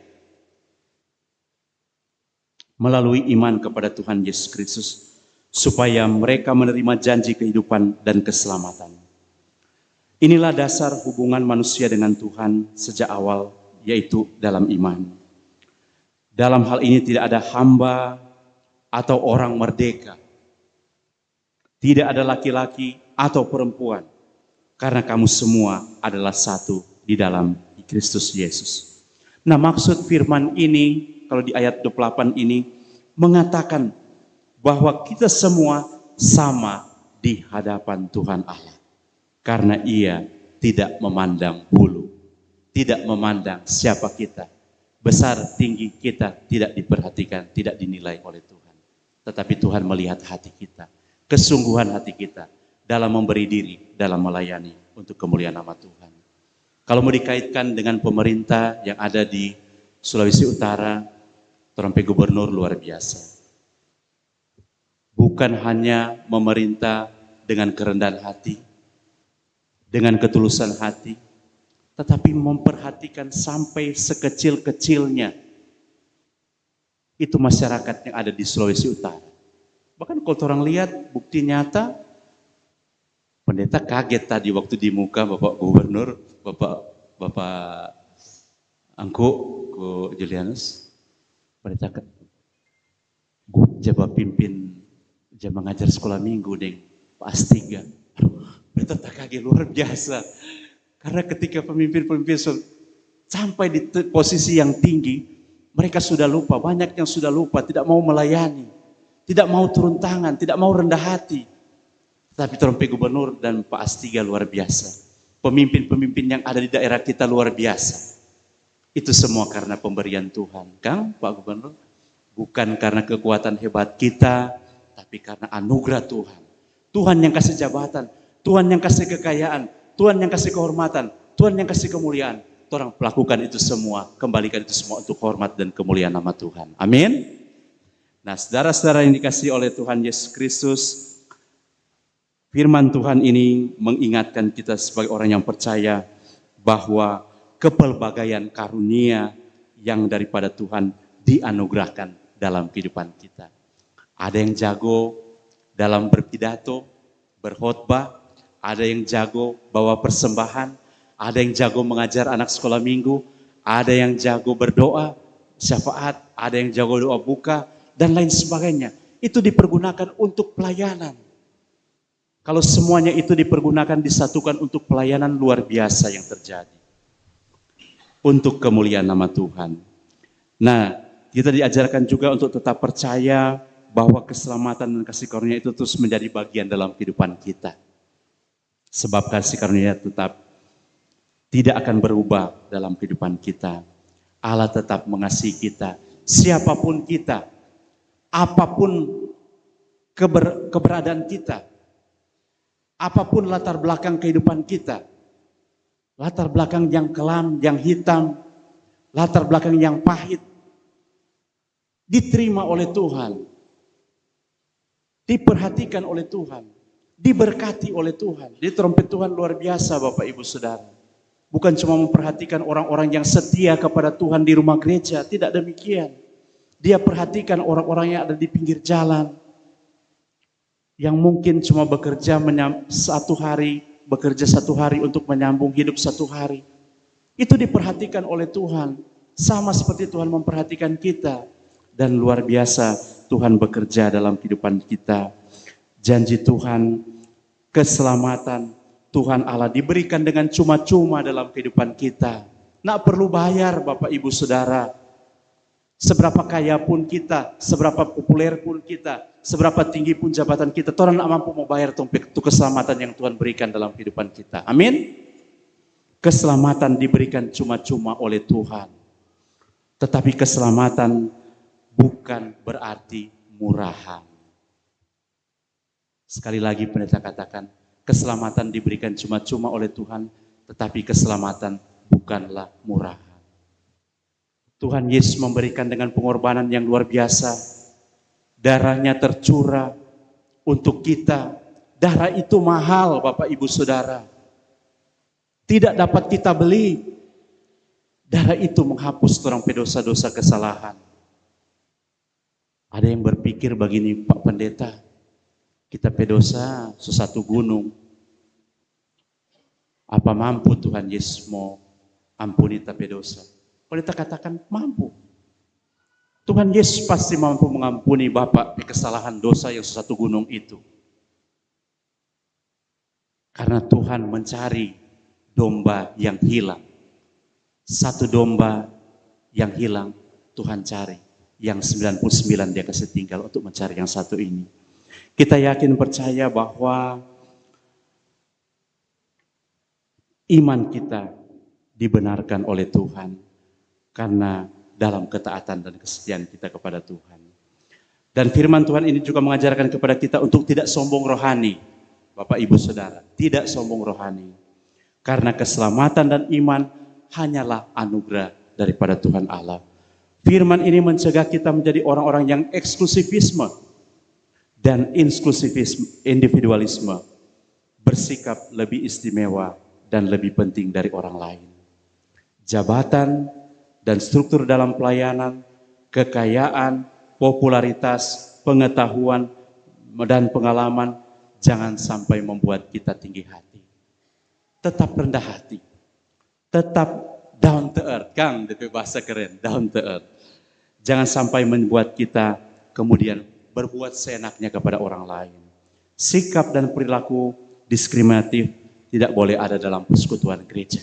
D: melalui iman kepada Tuhan Yesus Kristus, supaya mereka menerima janji kehidupan dan keselamatan. Inilah dasar hubungan manusia dengan Tuhan sejak awal, yaitu dalam iman. Dalam hal ini tidak ada hamba atau orang merdeka. Tidak ada laki-laki atau perempuan. Karena kamu semua adalah satu di dalam Kristus Yesus. Nah, maksud firman ini, kalau di ayat 28 ini, mengatakan bahwa kita semua sama di hadapan Tuhan Allah. Karena Ia tidak memandang bulu, tidak memandang siapa kita. Besar tinggi kita tidak diperhatikan, tidak dinilai oleh Tuhan. Tetapi Tuhan melihat hati kita, kesungguhan hati kita dalam memberi diri, dalam melayani untuk kemuliaan nama Tuhan. Kalau mau dikaitkan dengan pemerintah yang ada di Sulawesi Utara, Trompe Gubernur luar biasa. Bukan hanya memerintah dengan kerendahan hati, dengan ketulusan hati, tetapi memperhatikan sampai sekecil-kecilnya itu masyarakat yang ada di Sulawesi Utara. Bahkan kalau orang lihat bukti nyata, pendeta kaget tadi waktu di muka Bapak Gubernur, Bapak Angko Julianus, pendeta gue jaba pimpin jaba mengajar sekolah minggu deng Pak Astiga. Pendeta tak kaget luar biasa. Karena ketika pemimpin-pemimpin sampai di posisi yang tinggi, mereka sudah lupa, banyak yang sudah lupa, tidak mau melayani, tidak mau turun tangan, tidak mau rendah hati. Tapi Trompe Gubernur dan Pak Astiga luar biasa. Pemimpin-pemimpin yang ada di daerah kita luar biasa. Itu semua karena pemberian Tuhan, Kang, Pak Gubernur. Bukan karena kekuatan hebat kita, tapi karena anugerah Tuhan. Tuhan yang kasih jabatan, Tuhan yang kasih kekayaan, Tuhan yang kasih kehormatan, Tuhan yang kasih kemuliaan. Orang melakukan itu semua, kembalikan itu semua untuk hormat dan kemuliaan nama Tuhan. Amin. Nah, saudara-saudara yang dikasihi oleh Tuhan Yesus Kristus, firman Tuhan ini mengingatkan kita sebagai orang yang percaya bahwa kepelbagaian karunia yang daripada Tuhan dianugerahkan dalam kehidupan kita. Ada yang jago dalam berpidato, berkhotbah, ada yang jago bawa persembahan, ada yang jago mengajar anak sekolah minggu, ada yang jago berdoa, syafaat, ada yang jago doa buka, dan lain sebagainya. Itu dipergunakan untuk pelayanan. Kalau semuanya itu dipergunakan, disatukan untuk pelayanan, luar biasa yang terjadi. Untuk kemuliaan nama Tuhan. Nah, kita diajarkan juga untuk tetap percaya bahwa keselamatan dan kasih karunia itu terus menjadi bagian dalam kehidupan kita. Sebab kasih karunia tetap tidak akan berubah dalam kehidupan kita. Allah tetap mengasihi kita, siapapun kita, apapun keberadaan kita, apapun latar belakang kehidupan kita, latar belakang yang kelam, yang hitam, latar belakang yang pahit, diterima oleh Tuhan, diperhatikan oleh Tuhan, diberkati oleh Tuhan. Jadi trompet Tuhan luar biasa Bapak Ibu Saudara. Bukan cuma memperhatikan orang-orang yang setia kepada Tuhan di rumah gereja, tidak demikian. Dia perhatikan orang-orang yang ada di pinggir jalan, yang mungkin cuma bekerja satu hari untuk menyambung hidup satu hari. Itu diperhatikan oleh Tuhan, sama seperti Tuhan memperhatikan kita. Dan luar biasa Tuhan bekerja dalam kehidupan kita. Janji Tuhan, keselamatan, Tuhan Allah diberikan dengan cuma-cuma dalam kehidupan kita. Nggak perlu bayar Bapak Ibu Saudara. Seberapa kaya pun kita, seberapa populer pun kita, seberapa tinggi pun jabatan kita, Tuhan tidak mampu membayar untuk keselamatan yang Tuhan berikan dalam kehidupan kita. Amin. Keselamatan diberikan cuma-cuma oleh Tuhan. Tetapi keselamatan bukan berarti murahan. Sekali lagi pendeta katakan, keselamatan diberikan cuma-cuma oleh Tuhan, tetapi keselamatan bukanlah murahan. Tuhan Yesus memberikan dengan pengorbanan yang luar biasa. Darahnya tercurah untuk kita. Darah itu mahal Bapak Ibu Saudara. Tidak dapat kita beli. Darah itu menghapus orang dosa-dosa kesalahan. Ada yang berpikir begini, Pak Pendeta, kita pedosa sesuatu gunung. Apa mampu Tuhan Yesus mau ampuni tapi dosa? Pendeta katakan mampu. Tuhan Yesus pasti mampu mengampuni Bapak kesalahan dosa yang sesuatu gunung itu. Karena Tuhan mencari domba yang hilang. Satu domba yang hilang Tuhan cari. Yang 99 dia kasih tinggal untuk mencari yang satu ini. Kita yakin percaya bahwa iman kita dibenarkan oleh Tuhan. Karena dalam ketaatan dan kesetiaan kita kepada Tuhan. Dan firman Tuhan ini juga mengajarkan kepada kita untuk tidak sombong rohani. Bapak Ibu Saudara, tidak sombong rohani. Karena keselamatan dan iman hanyalah anugerah daripada Tuhan Allah. Firman ini mencegah kita menjadi orang-orang yang eksklusivisme dan individualisme. Bersikap lebih istimewa dan lebih penting dari orang lain. Jabatan dan struktur dalam pelayanan, kekayaan, popularitas, pengetahuan, dan pengalaman jangan sampai membuat kita tinggi hati. Tetap rendah hati. Tetap down to earth. Kang, itu bahasa keren, down to earth. Jangan sampai membuat kita kemudian berbuat seenaknya kepada orang lain. Sikap dan perilaku diskriminatif tidak boleh ada dalam persekutuan gereja.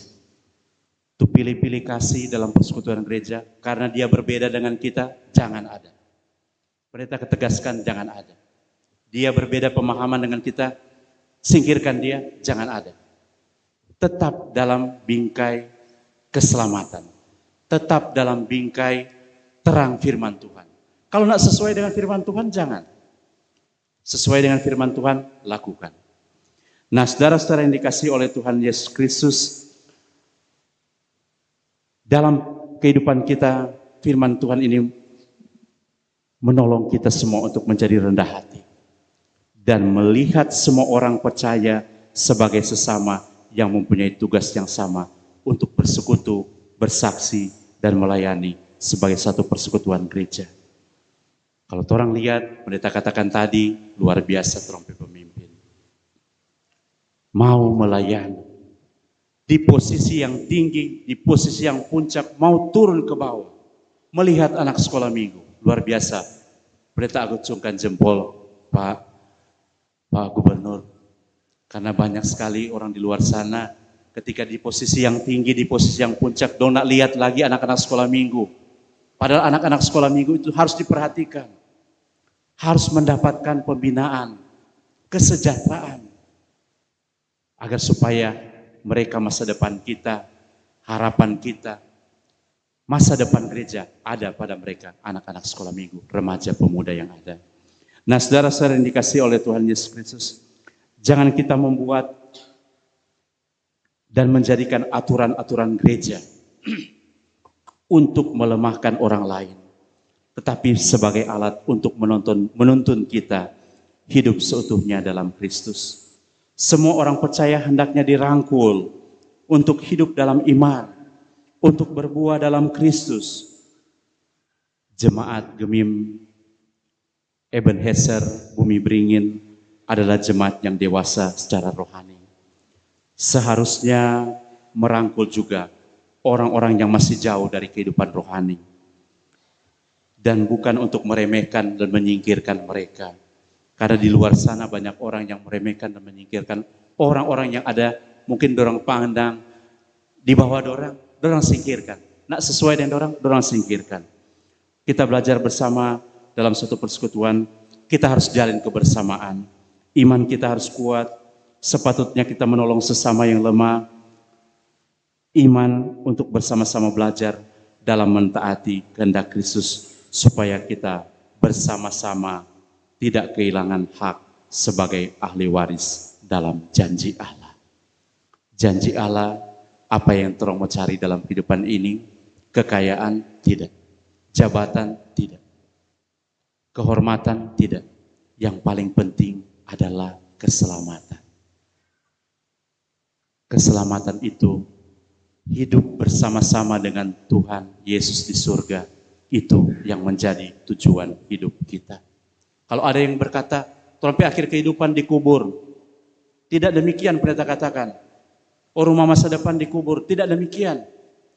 D: Itu pilih-pilih kasih dalam persekutuan gereja karena dia berbeda dengan kita, jangan ada. Pendeta ketegaskan jangan ada. Dia berbeda pemahaman dengan kita, singkirkan dia, jangan ada. Tetap dalam bingkai keselamatan. Tetap dalam bingkai terang firman Tuhan. Kalau tidak sesuai dengan firman Tuhan, jangan. Sesuai dengan firman Tuhan, lakukan. Nah, saudara-saudara yang dikasihi oleh Tuhan Yesus Kristus, dalam kehidupan kita, firman Tuhan ini menolong kita semua untuk menjadi rendah hati. Dan melihat semua orang percaya sebagai sesama yang mempunyai tugas yang sama untuk bersekutu, bersaksi, dan melayani sebagai satu persekutuan gereja. Kalau orang lihat, pendeta katakan tadi, luar biasa trompet pemimpin. Mau melayani. Di posisi yang tinggi, di posisi yang puncak, mau turun ke bawah. Melihat anak sekolah minggu, luar biasa. Pendeta agungkan jempol, Pak Gubernur. Karena banyak sekali orang di luar sana, ketika di posisi yang tinggi, di posisi yang puncak, don't lihat lagi anak-anak sekolah minggu. Padahal anak-anak sekolah minggu itu harus diperhatikan. Harus mendapatkan pembinaan, kesejahteraan. Agar supaya mereka masa depan kita, harapan kita, masa depan gereja ada pada mereka, anak-anak sekolah minggu, remaja pemuda yang ada. Nah, saudara-saudara yang dikasihi oleh Tuhan Yesus Kristus, jangan kita membuat dan menjadikan aturan-aturan gereja untuk melemahkan orang lain, tetapi sebagai alat untuk menuntun kita hidup seutuhnya dalam Kristus. Semua orang percaya hendaknya dirangkul untuk hidup dalam iman, untuk berbuah dalam Kristus. Jemaat Gemim Ebenezer Bumi Beringin adalah jemaat yang dewasa secara rohani. Seharusnya merangkul juga orang-orang yang masih jauh dari kehidupan rohani. Dan bukan untuk meremehkan dan menyingkirkan mereka. Karena di luar sana banyak orang yang meremehkan dan menyingkirkan Orang-orang yang ada mungkin dorang pandang di bawah dorang singkirkan. Nak sesuai dengan dorang singkirkan. Kita belajar bersama dalam suatu persekutuan, kita harus jalin kebersamaan. Iman kita harus kuat, sepatutnya kita menolong sesama yang lemah. Iman untuk bersama-sama belajar dalam mentaati kehendak Kristus supaya kita bersama-sama tidak kehilangan hak sebagai ahli waris dalam janji Allah. Janji Allah, apa yang terong mau cari dalam kehidupan ini? Kekayaan tidak, jabatan tidak, kehormatan tidak. Yang paling penting adalah keselamatan. Keselamatan itu hidup bersama-sama dengan Tuhan Yesus di surga, itu yang menjadi tujuan hidup kita. Kalau ada yang berkata, sampai akhir kehidupan dikubur, tidak demikian pendeta katakan. Oh, rumah masa depan dikubur, tidak demikian.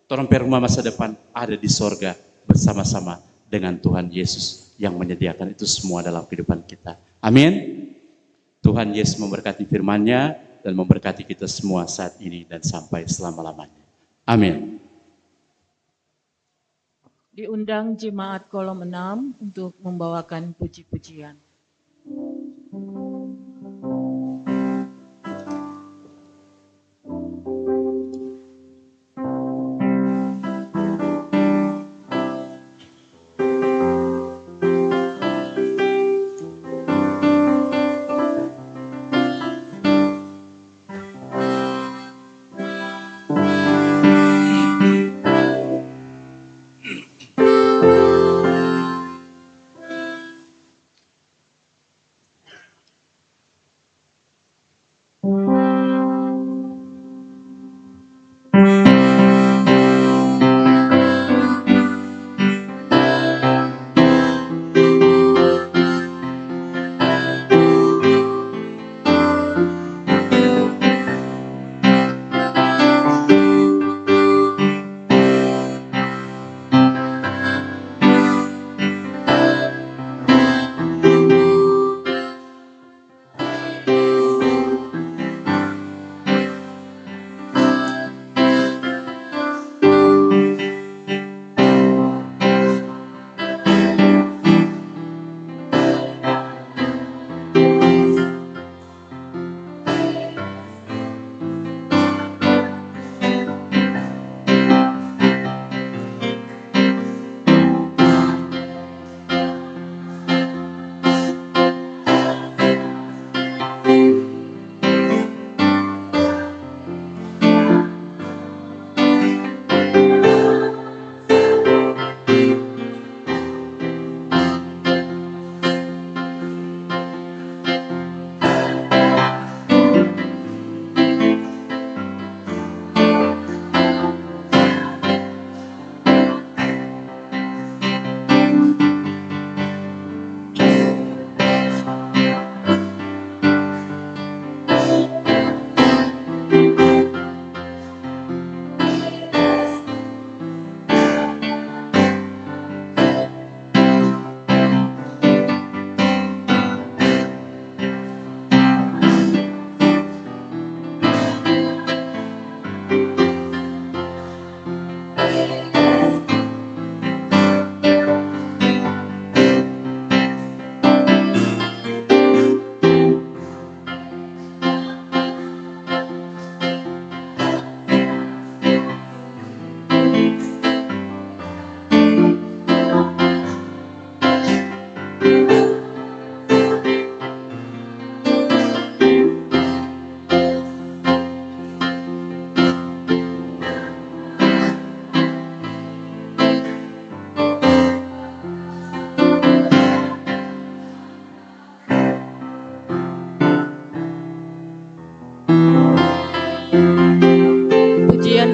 D: Sampai rumah masa depan ada di surga bersama-sama dengan Tuhan Yesus yang menyediakan itu semua dalam kehidupan kita. Amin. Tuhan Yesus memberkati firman-Nya dan memberkati kita semua saat ini dan sampai selama-lamanya. Amin.
B: Diundang jemaat kolom 6 untuk membawakan puji-pujian.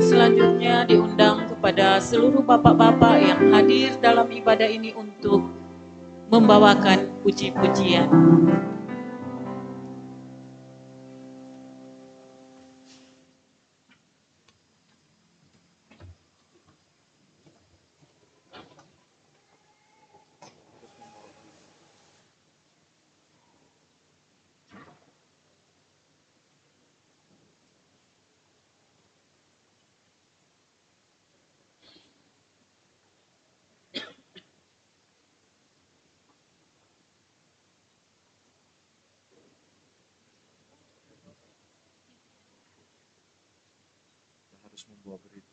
B: Selanjutnya diundang kepada seluruh bapak-bapak yang hadir dalam ibadah ini untuk membawakan puji-pujian.
A: terus membawa berita.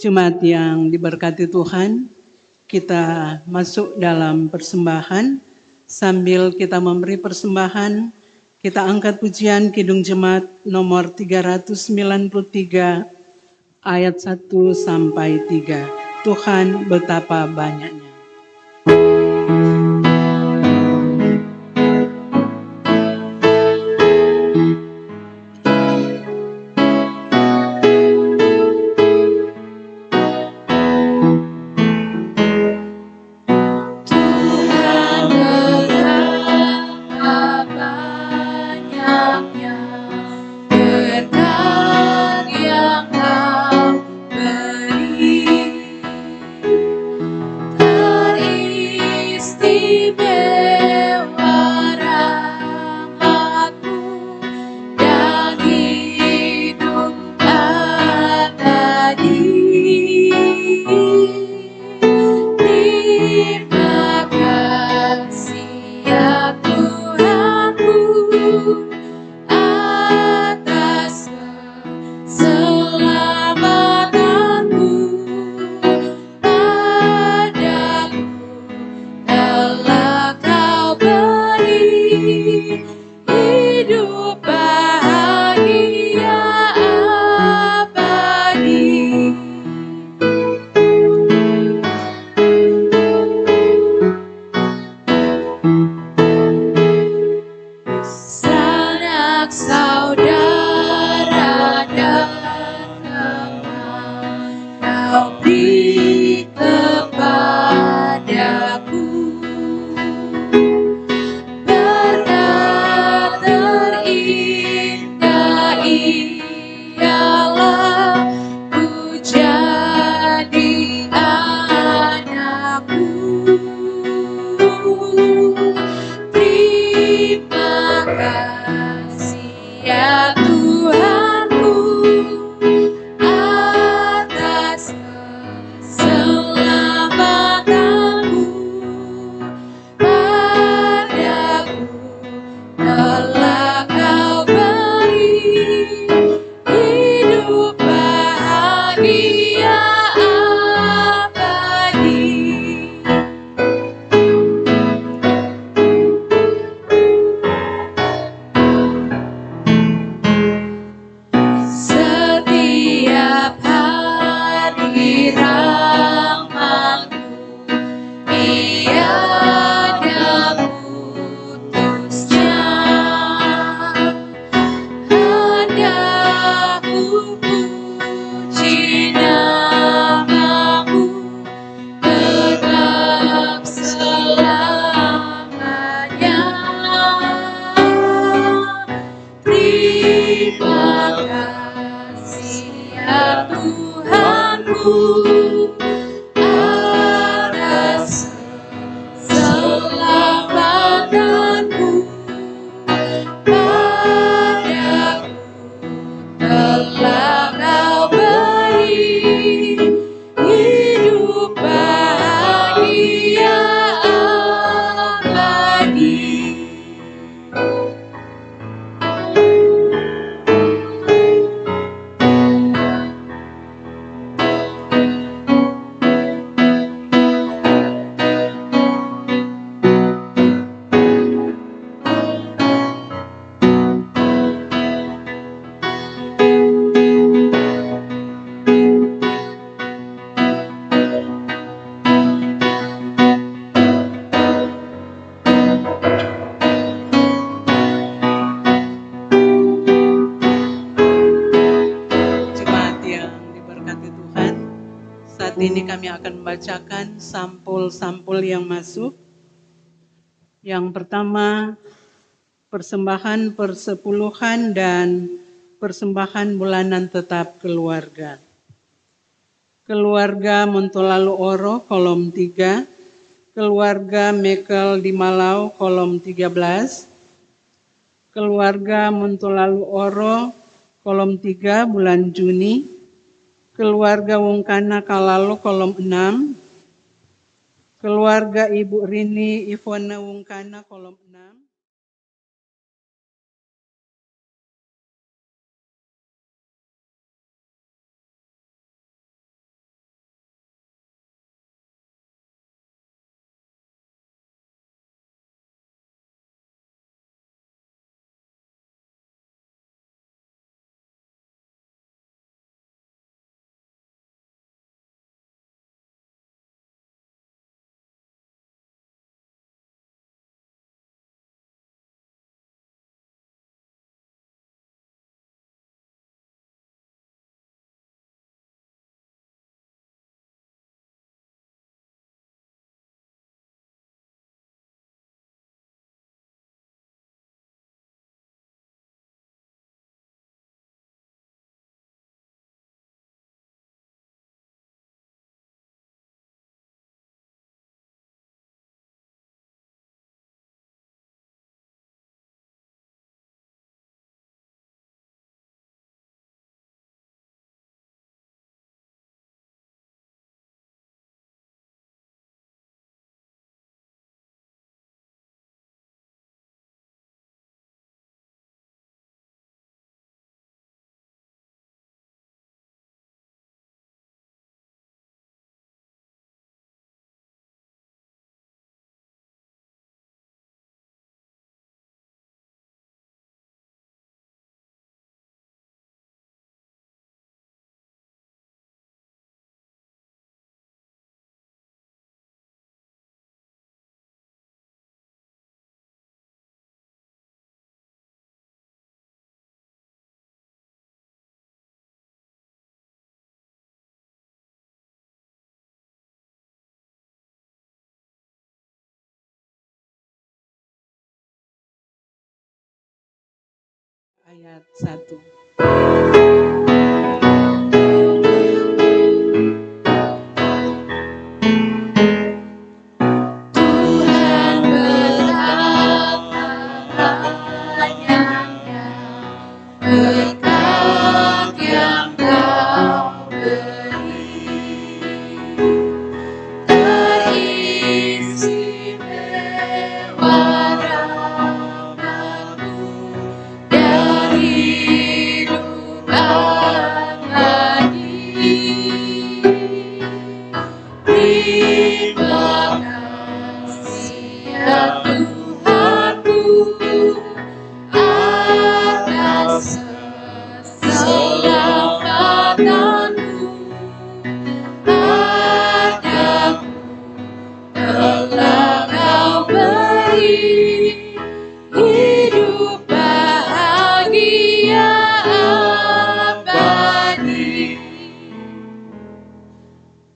E: Jemaat yang diberkati Tuhan, kita masuk dalam persembahan. Sambil kita memberi persembahan, kita angkat pujian Kidung Jemaat nomor 393 ayat 1 sampai 3. Tuhan betapa banyaknya.
C: Tak
E: ini kami akan membacakan sampul-sampul yang masuk. Yang pertama, persembahan persepuluhan dan persembahan bulanan tetap keluarga. Keluarga Montolalu Oro, kolom 3. Keluarga Mekel di Malau, kolom 13. Keluarga Montolalu Oro, kolom 3, bulan Juni. Keluarga Wungkana Kalalo, kolom 6. Keluarga Ibu Rini Ivona Wungkana, kolom 6. Ayat 1.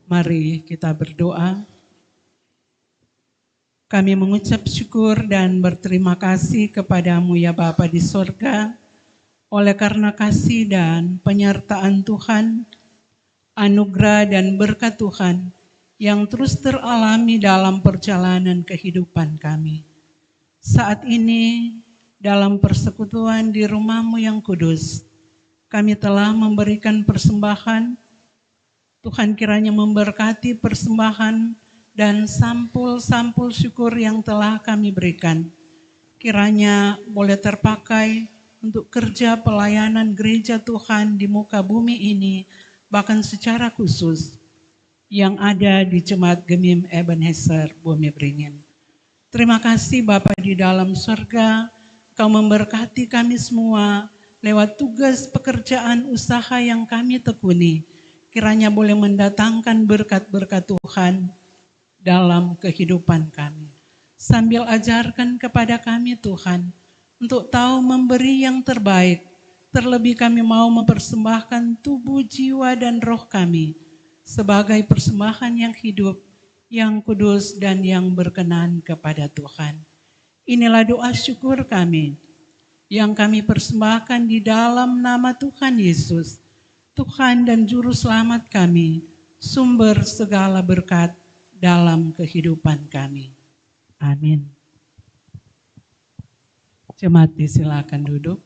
E: Mari kita berdoa. Kami mengucap syukur dan berterima kasih kepadamu ya Bapa di sorga, oleh karena kasih dan penyertaan Tuhan, anugerah dan berkat Tuhan yang terus teralami dalam perjalanan kehidupan kami. Saat ini dalam persekutuan di rumah-Mu yang kudus, kami telah memberikan persembahan. Tuhan kiranya memberkati persembahan dan sampul-sampul syukur yang telah kami berikan. Kiranya boleh terpakai untuk kerja pelayanan gereja Tuhan di muka bumi ini, bahkan secara khusus yang ada di Jemaat Gemim Ebenezer Bumi Beringin. Terima kasih Bapa di dalam surga, Kau memberkati kami semua lewat tugas pekerjaan usaha yang kami tekuni. Kiranya boleh mendatangkan berkat-berkat Tuhan dalam kehidupan kami. Sambil ajarkan kepada kami Tuhan, untuk tahu memberi yang terbaik. Terlebih kami mau mempersembahkan tubuh, jiwa, dan roh kami sebagai persembahan yang hidup, yang kudus, dan yang berkenan kepada Tuhan. Inilah doa syukur kami yang kami persembahkan di dalam nama Tuhan Yesus, Tuhan dan Juru Selamat kami, sumber segala berkat dalam kehidupan kami. Amin. Jemaat disilakan duduk.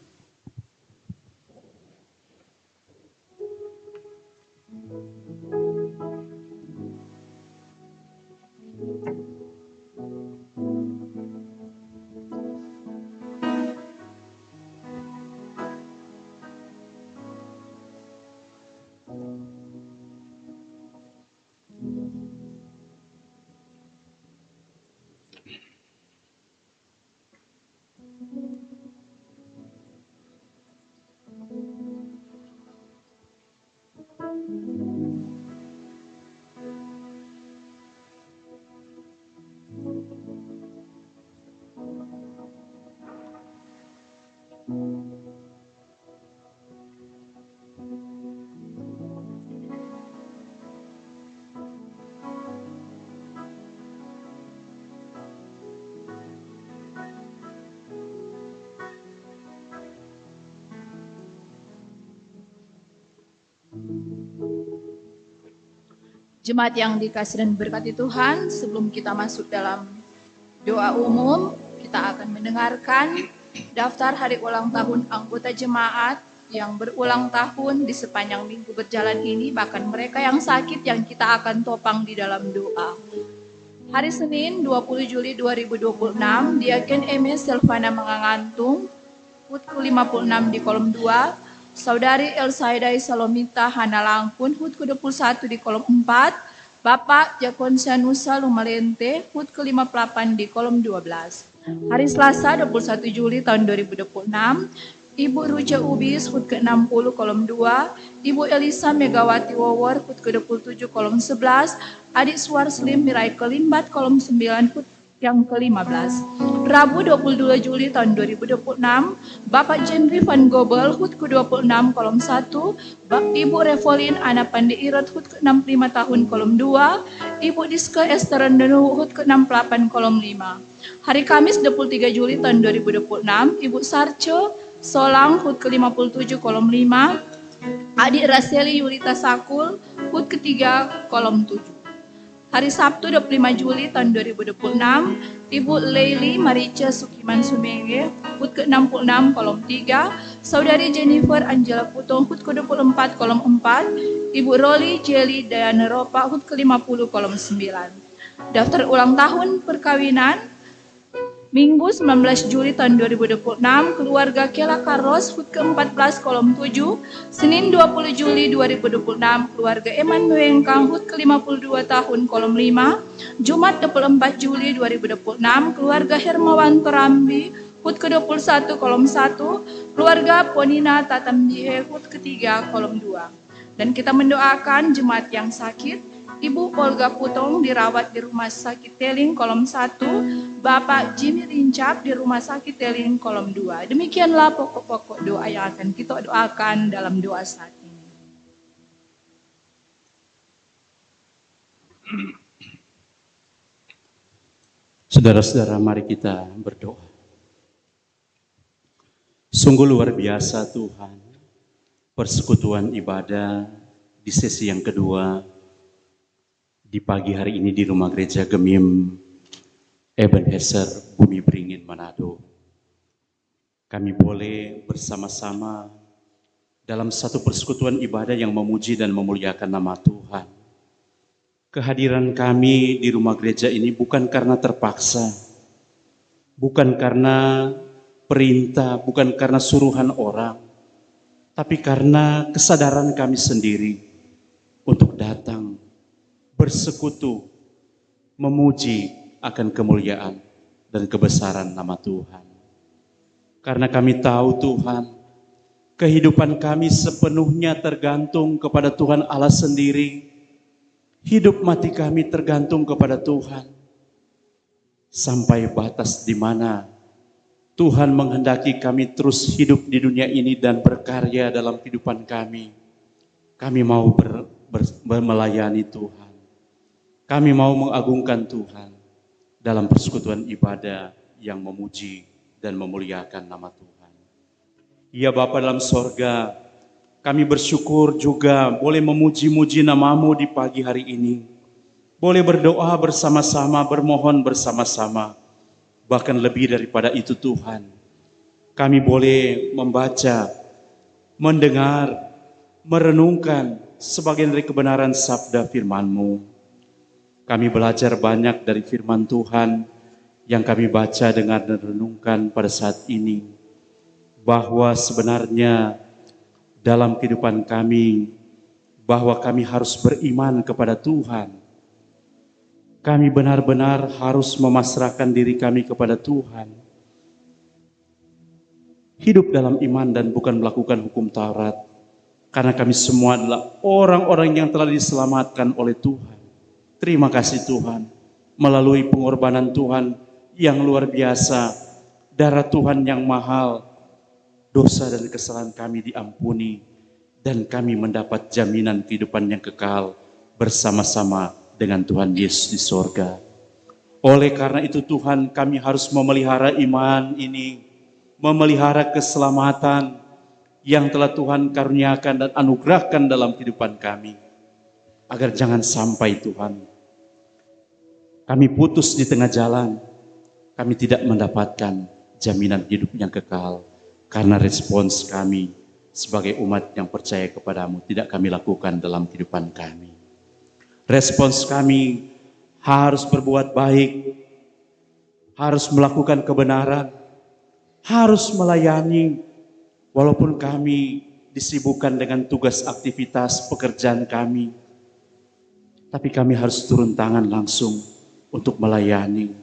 F: Jemaat yang dikasihi dan berkati Tuhan, sebelum kita masuk dalam doa umum, kita akan mendengarkan daftar hari ulang tahun anggota jemaat yang berulang tahun di sepanjang minggu berjalan ini, bahkan mereka yang sakit yang kita akan topang di dalam doa. Hari Senin 20 Juli 2026, Diaken MS Silvana Mengangantung, HUT ke-56 di kolom 2, Saudari Elsaidai Salomita Hana Langkun, HUT ke-21 di kolom 4, Bapak Jakonsa Nusa Lumalente, HUT ke-58 di kolom 12. Hari Selasa 21 Juli tahun 2026, Ibu Ruja Ubis, HUT ke-60 kolom 2, Ibu Elisa Megawati Wawor, HUT ke-27 kolom 11, Adik Suar Slim Mirai Kelimbat kolom 9, HUT yang ke-15. Rabu 22 Juli tahun 2026, Bapak Jenry Van Gobel, HUT ke-26 kolom 1, Ibu Revolin Ana Pandeirot, HUT ke-65 tahun kolom 2, Ibu Diske Esther Rendenu, HUT ke-68 kolom 5. Hari Kamis 23 Juli tahun 2026, Ibu Sarce Solang, HUT ke-57 kolom 5, Adik Raseli Yulita Sakul, HUT ke-3 kolom 7. Hari Sabtu 25 Juli tahun 2026, Ibu Leili Marica Sukiman Sumenge, HUT ke-66 kolom 3, Saudari Jennifer Angela Putong, HUT ke-24 kolom 4, Ibu Roli Jelly Dayana Ropa, HUT ke-50 kolom 9. Daftar ulang tahun perkawinan Minggu 19 Juli tahun 2026, keluarga Kela Carlos, HUT ke-14 kolom 7, Senin 20 Juli 2026, keluarga Eman Nuengkang, HUT ke-52 tahun kolom 5, Jumat 24 Juli 2026, keluarga Hermawan Torambi, HUT ke-21 kolom 1, keluarga Ponina Tatambihe, HUT ke-3 kolom 2. Dan kita mendoakan jemaat yang sakit, Ibu Olga Putong dirawat di Rumah Sakit Teling kolom 1, Bapak Jimmy Rincap di Rumah Sakit Teling kolom 2. Demikianlah pokok-pokok doa yang akan kita doakan dalam doa saat ini.
D: Saudara-saudara, mari kita berdoa. Sungguh luar biasa Tuhan, persekutuan ibadah di sesi yang kedua di pagi hari ini di Rumah Gereja Gemim Ebenezer Bumi Beringin Manado. Kami boleh bersama-sama dalam satu persekutuan ibadah yang memuji dan memuliakan nama Tuhan. Kehadiran kami di rumah gereja ini bukan karena terpaksa, bukan karena perintah, bukan karena suruhan orang, tapi karena kesadaran kami sendiri untuk datang, bersekutu, memuji akan kemuliaan dan kebesaran nama Tuhan. Karena kami tahu Tuhan, kehidupan kami sepenuhnya tergantung kepada Tuhan Allah sendiri. Hidup mati kami tergantung kepada Tuhan. Sampai batas di mana Tuhan menghendaki kami terus hidup di dunia ini dan berkarya dalam kehidupan kami. Kami mau melayani Tuhan. Kami mau mengagungkan Tuhan dalam persekutuan ibadah yang memuji dan memuliakan nama Tuhan. Ya Bapa dalam sorga, kami bersyukur juga boleh memuji-muji nama-Mu di pagi hari ini. Boleh berdoa bersama-sama, bermohon bersama-sama. Bahkan lebih daripada itu Tuhan, kami boleh membaca, mendengar, merenungkan sebagian dari kebenaran sabda firman-Mu. Kami belajar banyak dari firman Tuhan yang kami baca, dengar, dan renungkan pada saat ini. Bahwa sebenarnya dalam kehidupan kami, bahwa kami harus beriman kepada Tuhan. Kami benar-benar harus memasrahkan diri kami kepada Tuhan. Hidup dalam iman dan bukan melakukan hukum Taurat. Karena kami semua adalah orang-orang yang telah diselamatkan oleh Tuhan. Terima kasih Tuhan, melalui pengorbanan Tuhan yang luar biasa, darah Tuhan yang mahal, dosa dan kesalahan kami diampuni, dan kami mendapat jaminan kehidupan yang kekal bersama-sama dengan Tuhan Yesus di sorga. Oleh karena itu Tuhan, kami harus memelihara iman ini, memelihara keselamatan yang telah Tuhan karuniakan dan anugerahkan dalam kehidupan kami. Agar jangan sampai Tuhan, kami putus di tengah jalan, kami tidak mendapatkan jaminan hidup yang kekal. Karena respons kami sebagai umat yang percaya kepadamu tidak kami lakukan dalam kehidupan kami. Respons kami harus berbuat baik, harus melakukan kebenaran, harus melayani, walaupun kami disibukkan dengan tugas aktivitas pekerjaan kami. Tapi kami harus turun tangan langsung untuk melayani,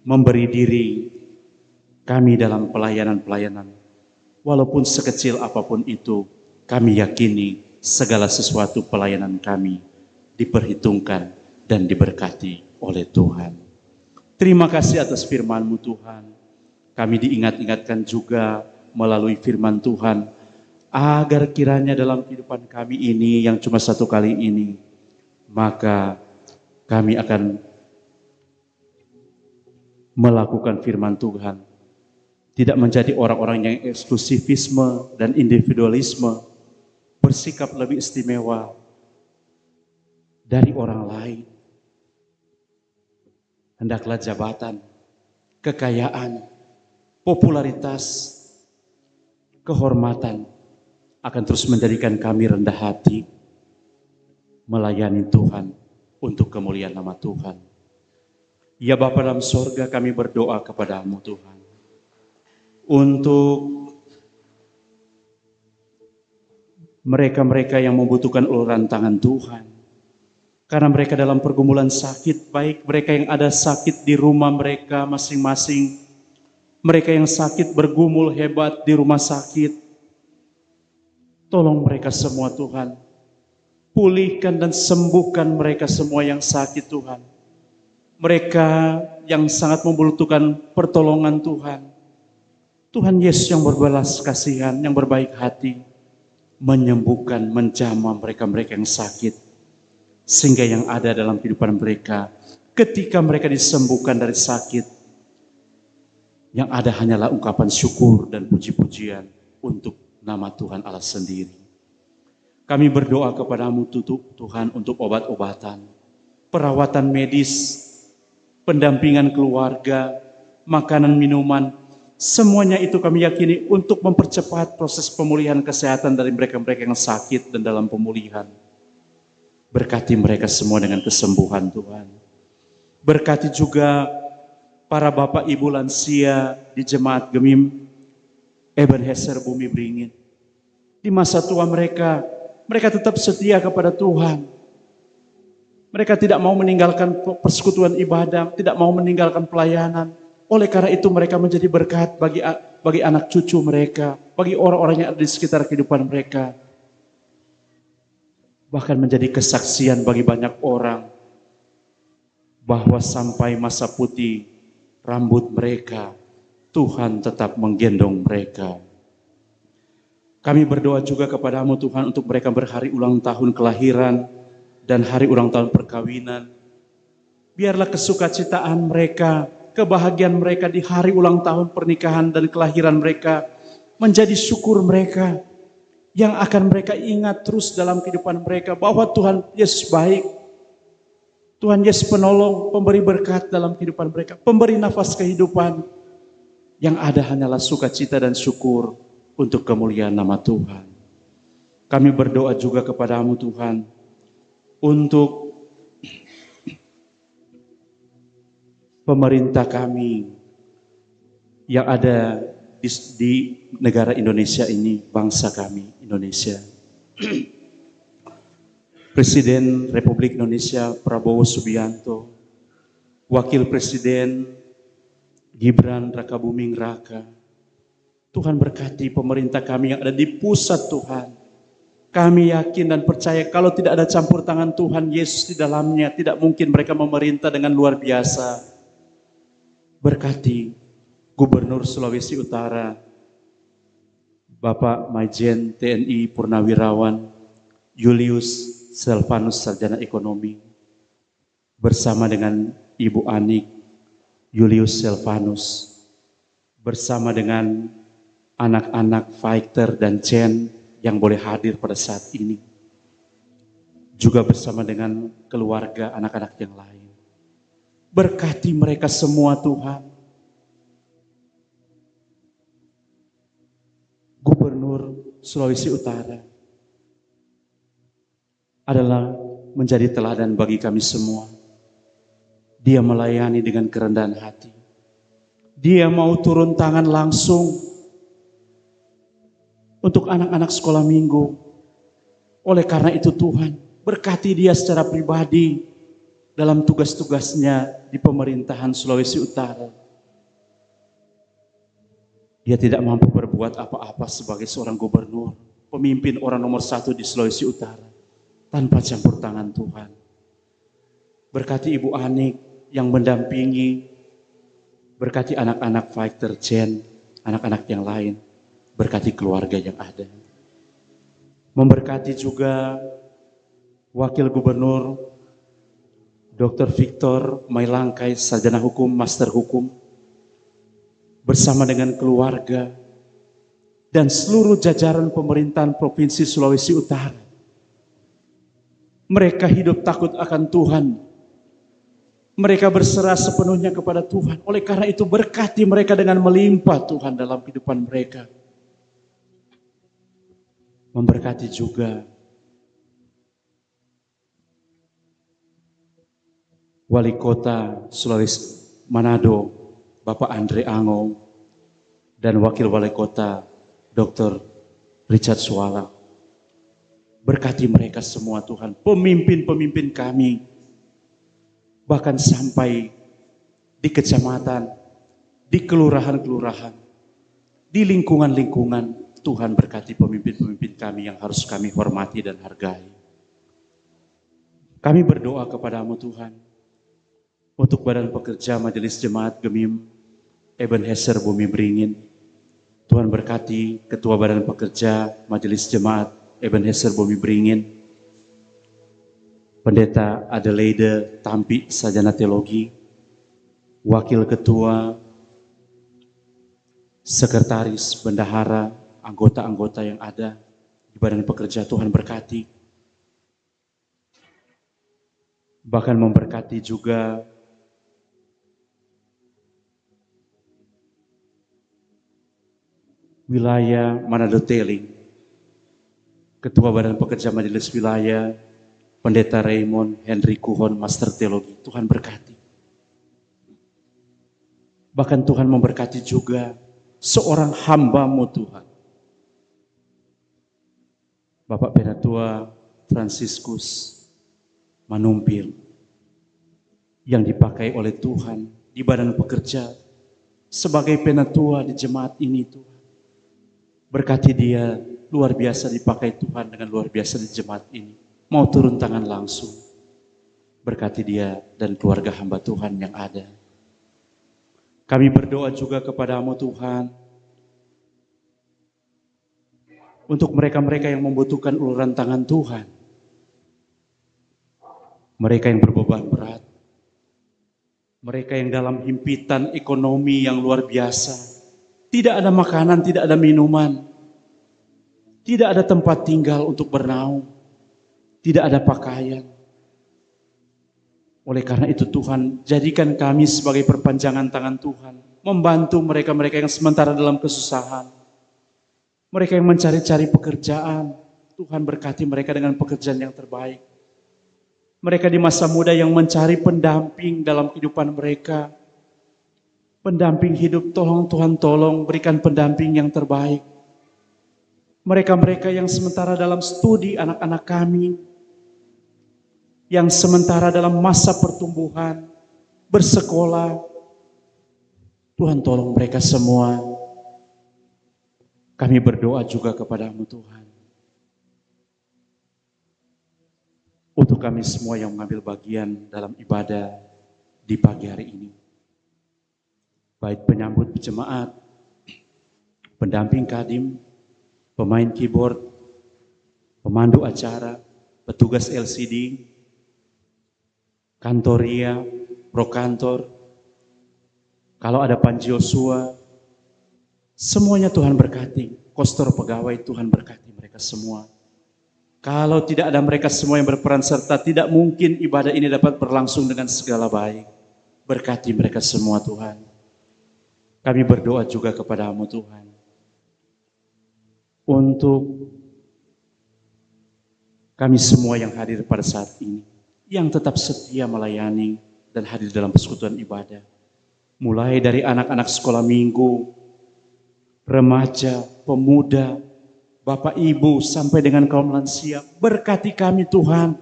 D: memberi diri kami dalam pelayanan-pelayanan. Walaupun sekecil apapun itu, kami yakini segala sesuatu pelayanan kami diperhitungkan dan diberkati oleh Tuhan. Terima kasih atas firman-Mu Tuhan. Kami diingat-ingatkan juga melalui firman Tuhan, agar kiranya dalam kehidupan kami ini yang cuma satu kali ini, maka kami akan melakukan firman Tuhan. Tidak menjadi orang-orang yang eksklusivisme dan individualisme, bersikap lebih istimewa dari orang lain. Hendaklah jabatan, kekayaan, popularitas, kehormatan akan terus menjadikan kami rendah hati, melayani Tuhan untuk kemuliaan nama Tuhan. Ya Bapa dalam sorga, kami berdoa kepada-Mu Tuhan, untuk mereka-mereka yang membutuhkan uluran tangan Tuhan. Karena mereka dalam pergumulan sakit, baik mereka yang ada sakit di rumah mereka masing-masing, mereka yang sakit bergumul hebat di rumah sakit. Tolong mereka semua Tuhan, pulihkan dan sembuhkan mereka semua yang sakit Tuhan. Mereka yang sangat membutuhkan pertolongan Tuhan. Tuhan Yesus yang berbelas kasihan, yang berbaik hati, menyembuhkan, menjamah mereka-mereka yang sakit. Sehingga yang ada dalam kehidupan mereka, ketika mereka disembuhkan dari sakit, yang ada hanyalah ungkapan syukur dan puji-pujian untuk nama Tuhan Allah sendiri. Kami berdoa kepadamu Tuhan untuk obat-obatan, perawatan medis, pendampingan keluarga, makanan, minuman, semuanya itu kami yakini untuk mempercepat proses pemulihan kesehatan dari mereka-mereka yang sakit dan dalam pemulihan. Berkati mereka semua dengan kesembuhan Tuhan. Berkati juga para bapak ibu lansia di jemaat Gemim Ebenezer Bumi Beringin. Di masa tua mereka tetap setia kepada Tuhan. Mereka tidak mau meninggalkan persekutuan ibadah, tidak mau meninggalkan pelayanan. Oleh karena itu mereka menjadi berkat bagi anak cucu mereka, bagi orang-orang yang ada di sekitar kehidupan mereka. Bahkan menjadi kesaksian bagi banyak orang bahwa sampai masa putih rambut mereka, Tuhan tetap menggendong mereka. Kami berdoa juga kepadamu Tuhan untuk mereka berhari ulang tahun kelahiran dan hari ulang tahun perkawinan. Biarlah kesukacitaan mereka, kebahagiaan mereka di hari ulang tahun pernikahan dan kelahiran mereka menjadi syukur mereka yang akan mereka ingat terus dalam kehidupan mereka bahwa Tuhan Yesus baik. Tuhan Yesus penolong, pemberi berkat dalam kehidupan mereka, pemberi nafas kehidupan. Yang ada hanyalah sukacita dan syukur untuk kemuliaan nama Tuhan. Kami berdoa juga kepadamu Tuhan untuk pemerintah kami yang ada di negara Indonesia ini, bangsa kami Indonesia. Presiden Republik Indonesia Prabowo Subianto, Wakil Presiden Gibran Rakabuming Raka. Tuhan berkati pemerintah kami yang ada di pusat Tuhan. Kami yakin dan percaya kalau tidak ada campur tangan Tuhan Yesus di dalamnya, tidak mungkin mereka memerintah dengan luar biasa. Berkati Gubernur Sulawesi Utara, Bapak Maijen TNI Purnawirawan Julius Selvanus Sarjana Ekonomi, bersama dengan Ibu Anik Julius Selvanus, bersama dengan anak-anak fighter dan Chen yang boleh hadir pada saat ini, juga bersama dengan keluarga anak-anak yang lain. Berkati mereka semua Tuhan. Gubernur Sulawesi Utara adalah menjadi teladan bagi kami semua. Dia melayani dengan kerendahan hati. Dia mau turun tangan langsung untuk anak-anak sekolah minggu. Oleh karena itu Tuhan, berkati dia secara pribadi dalam tugas-tugasnya di pemerintahan Sulawesi Utara. Dia tidak mampu berbuat apa-apa sebagai seorang gubernur, pemimpin orang nomor 1 di Sulawesi Utara, tanpa campur tangan Tuhan. Berkati Ibu Anik yang mendampingi, berkati anak-anak fighter Chen, anak-anak yang lain, berkati keluarga yang ada. Memberkati juga Wakil Gubernur Dr. Victor Mailangkai, Sarjana Hukum, Master Hukum, bersama dengan keluarga dan seluruh jajaran pemerintahan Provinsi Sulawesi Utara. Mereka hidup takut akan Tuhan. Mereka berserah sepenuhnya kepada Tuhan. Oleh karena itu berkati mereka dengan melimpah Tuhan dalam kehidupan mereka. Memberkati juga Wali Kota Sulawesi Manado, Bapak Andre Ango, dan Wakil Wali Kota Dr. Richard Suala. Berkati mereka semua Tuhan, pemimpin-pemimpin kami, bahkan sampai di kecamatan, di kelurahan-kelurahan, di lingkungan-lingkungan. Tuhan berkati pemimpin-pemimpin kami yang harus kami hormati dan hargai. Kami berdoa kepadamu Tuhan, untuk Badan Pekerja Majelis Jemaat Gemim Ebenezer Bumi Beringin. Tuhan berkati Ketua Badan Pekerja Majelis Jemaat Ebenezer Bumi Beringin, Pendeta Adelaide Tampi Sarjana Teologi, Wakil Ketua, Sekretaris, Bendahara, anggota-anggota yang ada, badan pekerja Tuhan berkati. Bahkan memberkati juga wilayah Manado Teli, Ketua Badan Pekerja Majelis Wilayah, Pendeta Raymond Henry Kuhon, Master Teologi. Tuhan berkati. Bahkan Tuhan memberkati juga seorang hamba-Mu Tuhan, Bapak Penatua Fransiskus Manumpil, yang dipakai oleh Tuhan di badan pekerja sebagai penatua di jemaat ini. Tuhan berkati dia, luar biasa dipakai Tuhan dengan luar biasa di jemaat ini. Mau turun tangan langsung, berkati dia dan keluarga hamba Tuhan yang ada. Kami berdoa juga kepada-Mu Tuhan, untuk mereka-mereka yang membutuhkan uluran tangan Tuhan. Mereka yang berbeban berat, mereka yang dalam himpitan ekonomi yang luar biasa. Tidak ada makanan, tidak ada minuman, tidak ada tempat tinggal untuk bernaung, tidak ada pakaian. Oleh karena itu Tuhan, jadikan kami sebagai perpanjangan tangan Tuhan, membantu mereka-mereka yang sementara dalam kesusahan, mereka yang mencari-cari pekerjaan. Tuhan berkati mereka dengan pekerjaan yang terbaik. Mereka di masa muda yang mencari pendamping dalam kehidupan mereka, pendamping hidup, tolong Tuhan, tolong berikan pendamping yang terbaik. Mereka-mereka yang sementara dalam studi, anak-anak kami, yang sementara dalam masa pertumbuhan, bersekolah, Tuhan tolong mereka semua. Kami berdoa juga kepada-Mu Tuhan, untuk kami semua yang mengambil bagian dalam ibadah di pagi hari ini. Baik penyambut jemaat, pendamping kadim, pemain keyboard, pemandu acara, petugas LCD, kantoria, prokantor, kalau ada Panji Yosua, semuanya Tuhan berkati. Kostor pegawai, Tuhan berkati mereka semua. Kalau tidak ada mereka semua yang berperan serta, tidak mungkin ibadah ini dapat berlangsung dengan segala baik. Berkati mereka semua Tuhan. Kami berdoa juga kepada-Mu Tuhan, untuk kami semua yang hadir pada saat ini, yang tetap setia melayani dan hadir dalam persekutuan ibadah. Mulai dari anak-anak sekolah minggu, remaja, pemuda, Bapak Ibu, sampai dengan kaum lansia. Berkati kami Tuhan.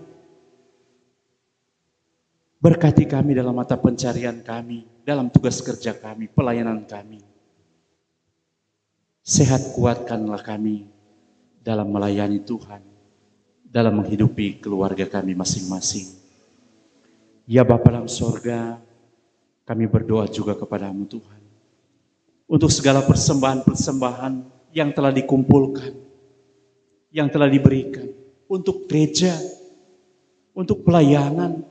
D: Berkati kami dalam mata pencarian kami, dalam tugas kerja kami, pelayanan kami. Sehat kuatkanlah kami dalam melayani Tuhan, dalam menghidupi keluarga kami masing-masing. Ya Bapa dalam sorga, kami berdoa juga kepada-Mu Tuhan, untuk segala persembahan-persembahan yang telah dikumpulkan, yang telah diberikan, untuk gereja, untuk pelayanan,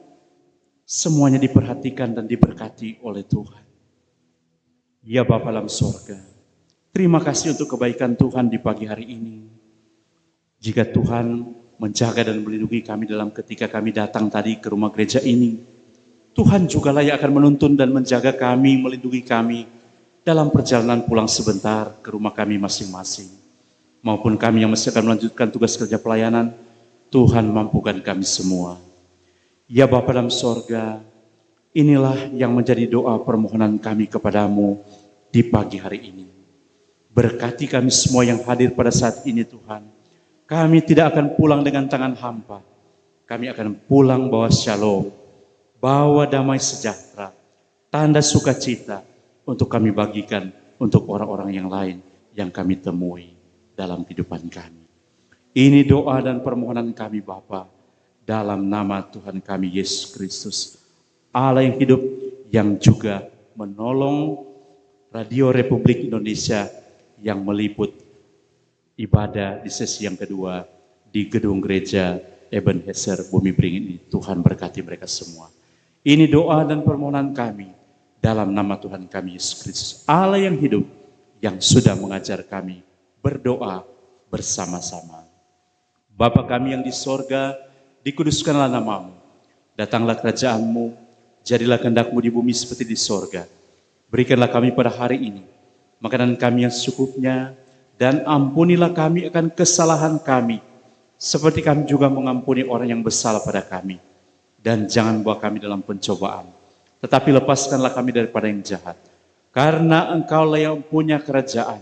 D: semuanya diperhatikan dan diberkati oleh Tuhan. Ya Bapa dalam sorga, terima kasih untuk kebaikan Tuhan di pagi hari ini. Jika Tuhan menjaga dan melindungi kami dalam ketika kami datang tadi ke rumah gereja ini, Tuhan jugalah yang akan menuntun dan menjaga kami, melindungi kami dalam perjalanan pulang sebentar ke rumah kami masing-masing. Maupun kami yang masih akan melanjutkan tugas kerja pelayanan, Tuhan mampukan kami semua. Ya Bapa dalam sorga, inilah yang menjadi doa permohonan kami kepada-Mu di pagi hari ini. Berkati kami semua yang hadir pada saat ini Tuhan. Kami tidak akan pulang dengan tangan hampa. Kami akan pulang bawa shalom, bawa damai sejahtera, tanda sukacita untuk kami bagikan untuk orang-orang yang lain yang kami temui dalam kehidupan kami. Ini doa dan permohonan kami Bapa, dalam nama Tuhan kami Yesus Kristus, Allah yang hidup, yang juga menolong Radio Republik Indonesia yang meliput ibadah di sesi yang kedua di gedung gereja Ebenezer Bumi Beringin ini. Tuhan berkati mereka semua. Ini doa dan permohonan kami dalam nama Tuhan kami Yesus Kristus, Allah yang hidup, yang sudah mengajar kami berdoa bersama-sama. Bapa kami yang di sorga, dikuduskanlah namamu. Datanglah kerajaanmu, jadilah kehendak-Mu di bumi seperti di sorga. Berikanlah kami pada hari ini makanan kami yang secukupnya, dan ampunilah kami akan kesalahan kami, seperti kami juga mengampuni orang yang bersalah pada kami. Dan jangan bawa kami dalam pencobaan, tetapi lepaskanlah kami daripada yang jahat. Karena Engkaulah yang punya kerajaan,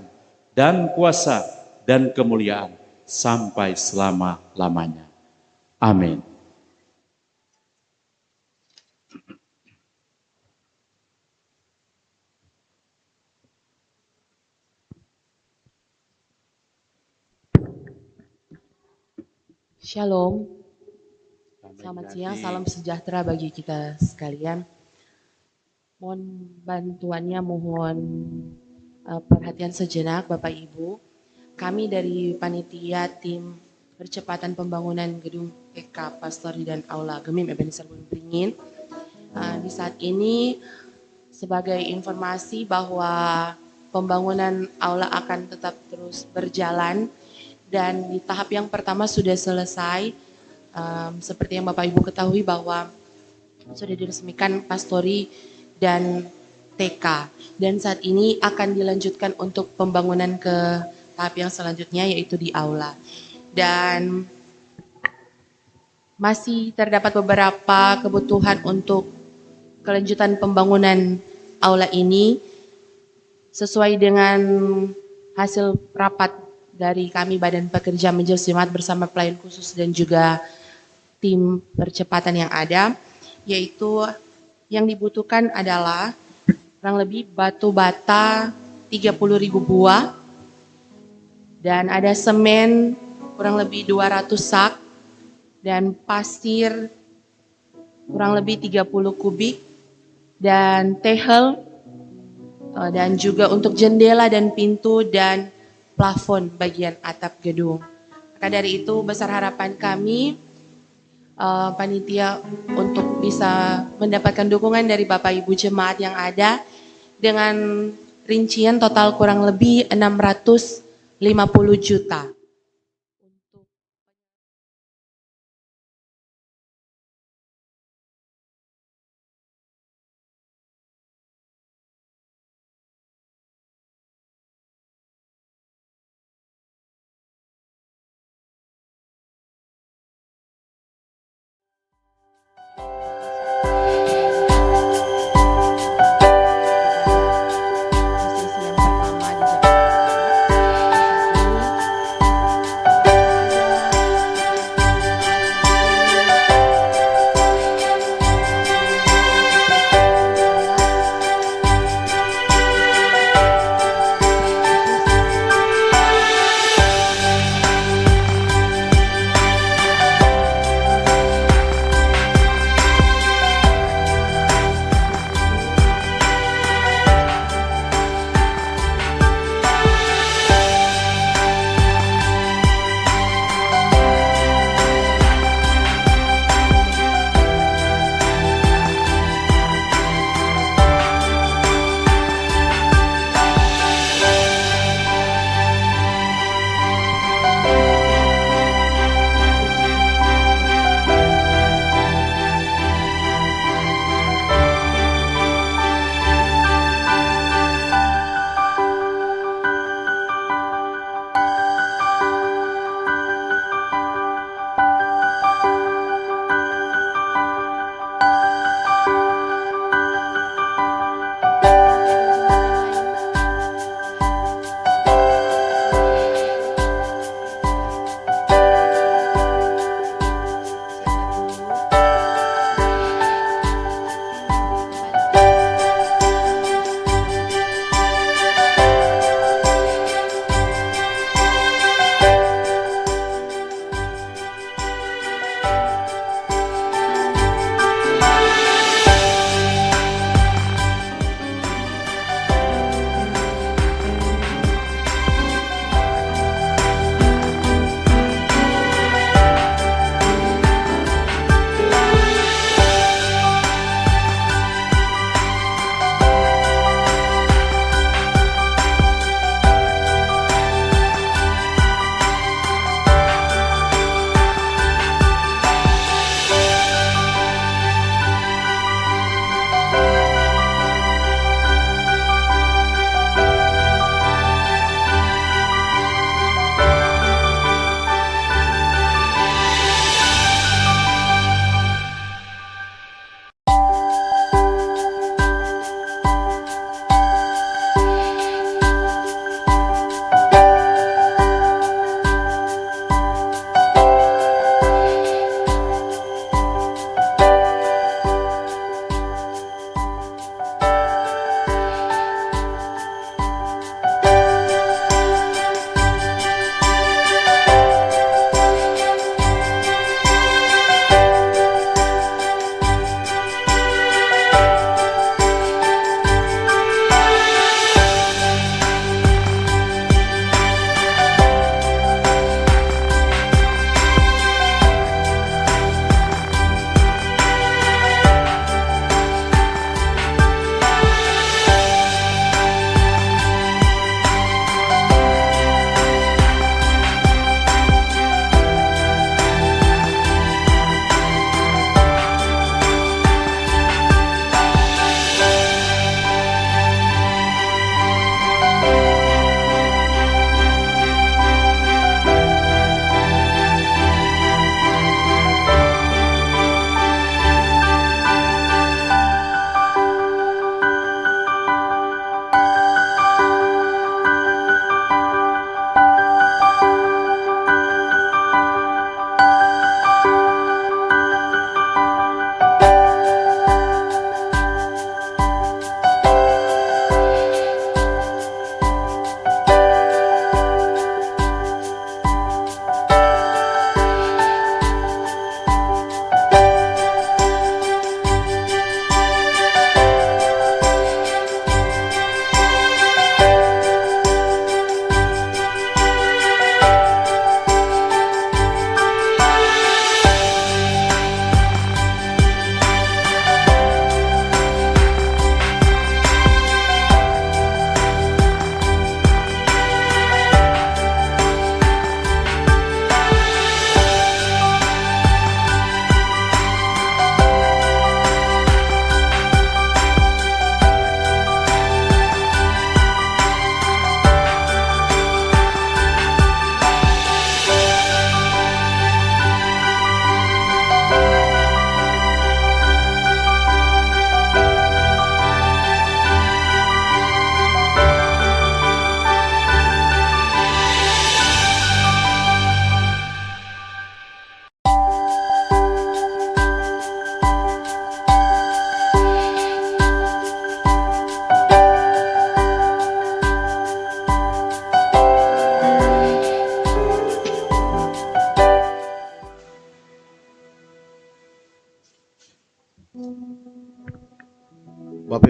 D: dan kuasa, dan kemuliaan, sampai selama-lamanya. Amin.
G: Shalom, selamat siang, salam sejahtera bagi kita sekalian. Mohon bantuannya, mohon perhatian sejenak Bapak Ibu. Kami dari panitia tim percepatan pembangunan gedung PK Pastori dan Aula Gemim Ebenezer Gunung Beringin. Di saat ini sebagai informasi bahwa pembangunan aula akan tetap terus berjalan. Dan di tahap yang pertama sudah selesai, seperti yang Bapak Ibu ketahui bahwa sudah diresmikan pastori dan TK. Dan saat ini akan dilanjutkan untuk pembangunan ke tahap yang selanjutnya, yaitu di aula. Dan masih terdapat beberapa kebutuhan untuk kelanjutan pembangunan aula ini sesuai dengan hasil rapat dari kami Badan Pekerja Majelis Jemaat bersama pelayan khusus dan juga tim percepatan yang ada, yaitu yang dibutuhkan adalah kurang lebih batu bata 30.000 buah, dan ada semen kurang lebih 200 sak, dan pasir kurang lebih 30 kubik, dan tehel, dan juga untuk jendela dan pintu dan plafon bagian atap gedung. Maka dari itu besar harapan kami panitia untuk bisa mendapatkan dukungan dari Bapak Ibu jemaat yang ada dengan rincian total kurang lebih 650 juta. Posisi yang pertama di Jakarta.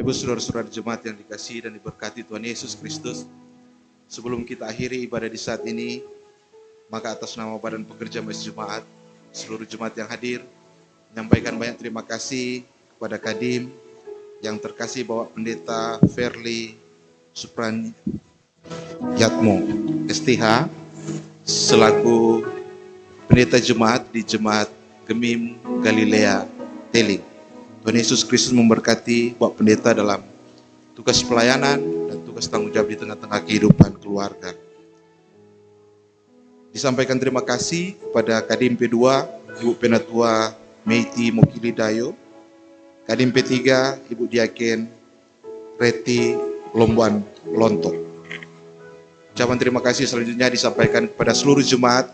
A: Bapak Ibu Saudara-saudara jemaat yang dikasihi dan diberkati Tuhan Yesus Kristus, sebelum kita akhiri ibadah di saat ini, maka atas nama Badan Pekerja Masjid Jemaat, seluruh jemaat yang hadir, menyampaikan banyak terima kasih kepada Kadim, yang terkasih Bapak Pendeta Verli Supranyatmo STH, selaku Pendeta Jemaat di Jemaat Gemim Galilea Teling. Tuhan Yesus Kristus memberkati Bapak Pendeta dalam tugas pelayanan dan tugas tanggung jawab di tengah-tengah kehidupan keluarga. Disampaikan terima kasih kepada Kadim P2, Ibu Penatua Meiti Mokilidayo, Kadim P3, Ibu Diaken Reti Lombuan Lontok. Ucapan terima kasih selanjutnya disampaikan kepada seluruh jemaat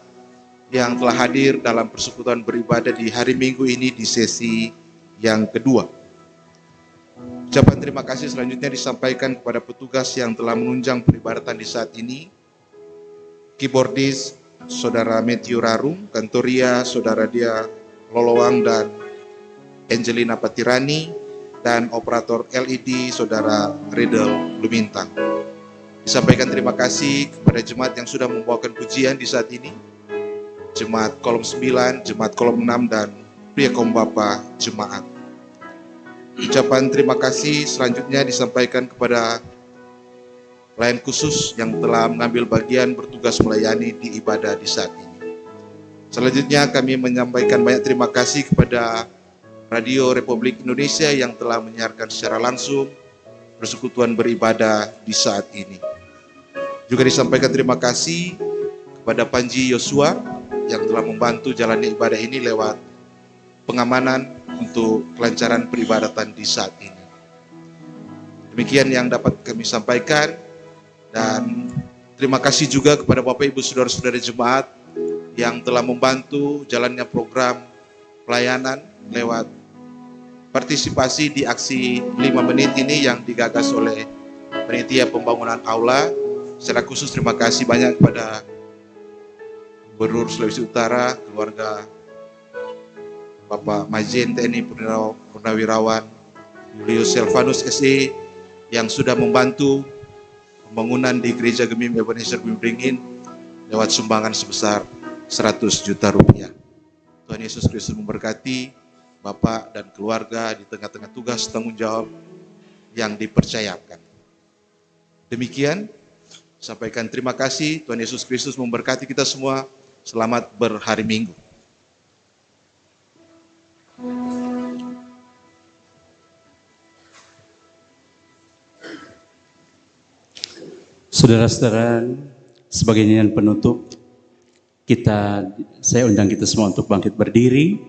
A: yang telah hadir dalam persekutuan beribadah di hari Minggu ini di sesi yang kedua. Ucapan terima kasih selanjutnya disampaikan kepada petugas yang telah menunjang peribadatan di saat ini. Keyboardis Saudara Matthew Rarum, Kantoria Saudara Dia Lolowang dan Angelina Patirani, dan operator LED Saudara Riddle Lumintang. Disampaikan terima kasih kepada jemaat yang sudah membawakan pujian di saat ini. Jemaat kolom 9, jemaat kolom 6, dan pria kaum bapa jemaat. Ucapan terima kasih selanjutnya disampaikan kepada pelayan khusus yang telah mengambil bagian bertugas melayani di ibadah di saat ini. Selanjutnya kami menyampaikan banyak terima kasih kepada Radio Republik Indonesia yang telah menyiarkan secara langsung persekutuan beribadah di saat ini. Juga disampaikan terima kasih kepada Panji Yosua yang telah membantu jalannya ibadah ini lewat pengamanan untuk kelancaran peribadatan di saat ini. Demikian yang dapat kami sampaikan, dan terima kasih juga kepada Bapak Ibu Saudara-saudara jemaat yang telah membantu jalannya program pelayanan lewat partisipasi di aksi 5 menit ini yang digagas oleh Panitia Pembangunan Aula. Secara khusus terima kasih banyak kepada Gubernur Sulawesi Utara, keluarga Bapak Majen TNI Purnawirawan Julius Selvanus SE yang sudah membantu pembangunan di Gereja Gemim Ebenezer Bimbringin lewat sumbangan sebesar 100 juta rupiah. Tuhan Yesus Kristus memberkati Bapak dan keluarga di tengah-tengah tugas tanggung jawab yang dipercayakan. Demikian, sampaikan terima kasih. Tuhan Yesus Kristus memberkati kita semua. Selamat berhari Minggu.
D: Saudara-saudara, sebagai nyanyian penutup, saya undang kita semua untuk bangkit berdiri.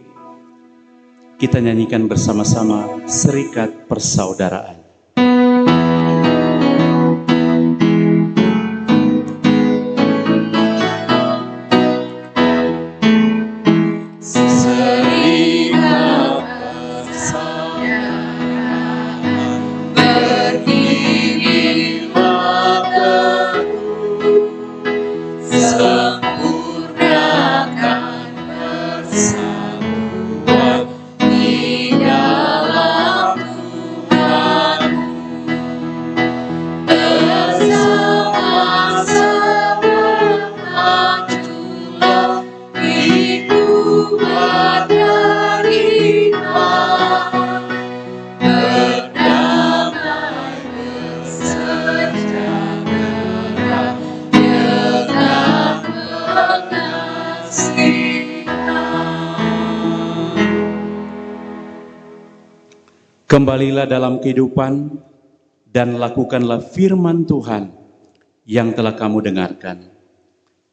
D: Kita nyanyikan bersama-sama Serikat Persaudaraan. Kembalilah dalam kehidupan dan lakukanlah firman Tuhan yang telah kamu dengarkan.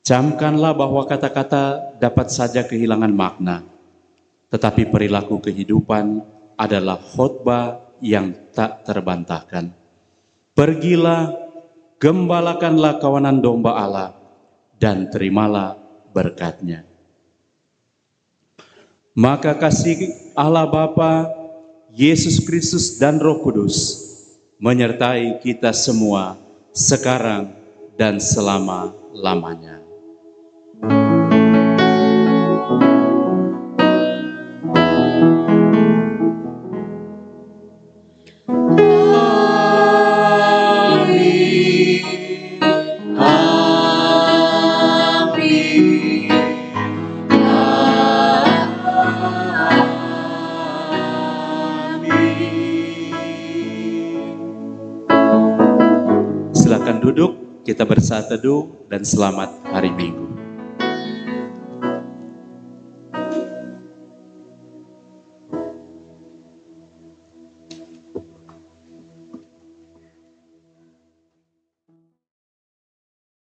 D: Camkanlah bahwa kata-kata dapat saja kehilangan makna, tetapi perilaku kehidupan adalah khotbah yang tak terbantahkan. Pergilah, gembalakanlah kawanan domba Allah, dan terimalah berkat-Nya. Maka kasih Allah Bapa, Yesus Kristus dan Roh Kudus menyertai kita semua sekarang dan selama-lamanya.
C: Oh
D: saat teduh dan selamat hari Minggu.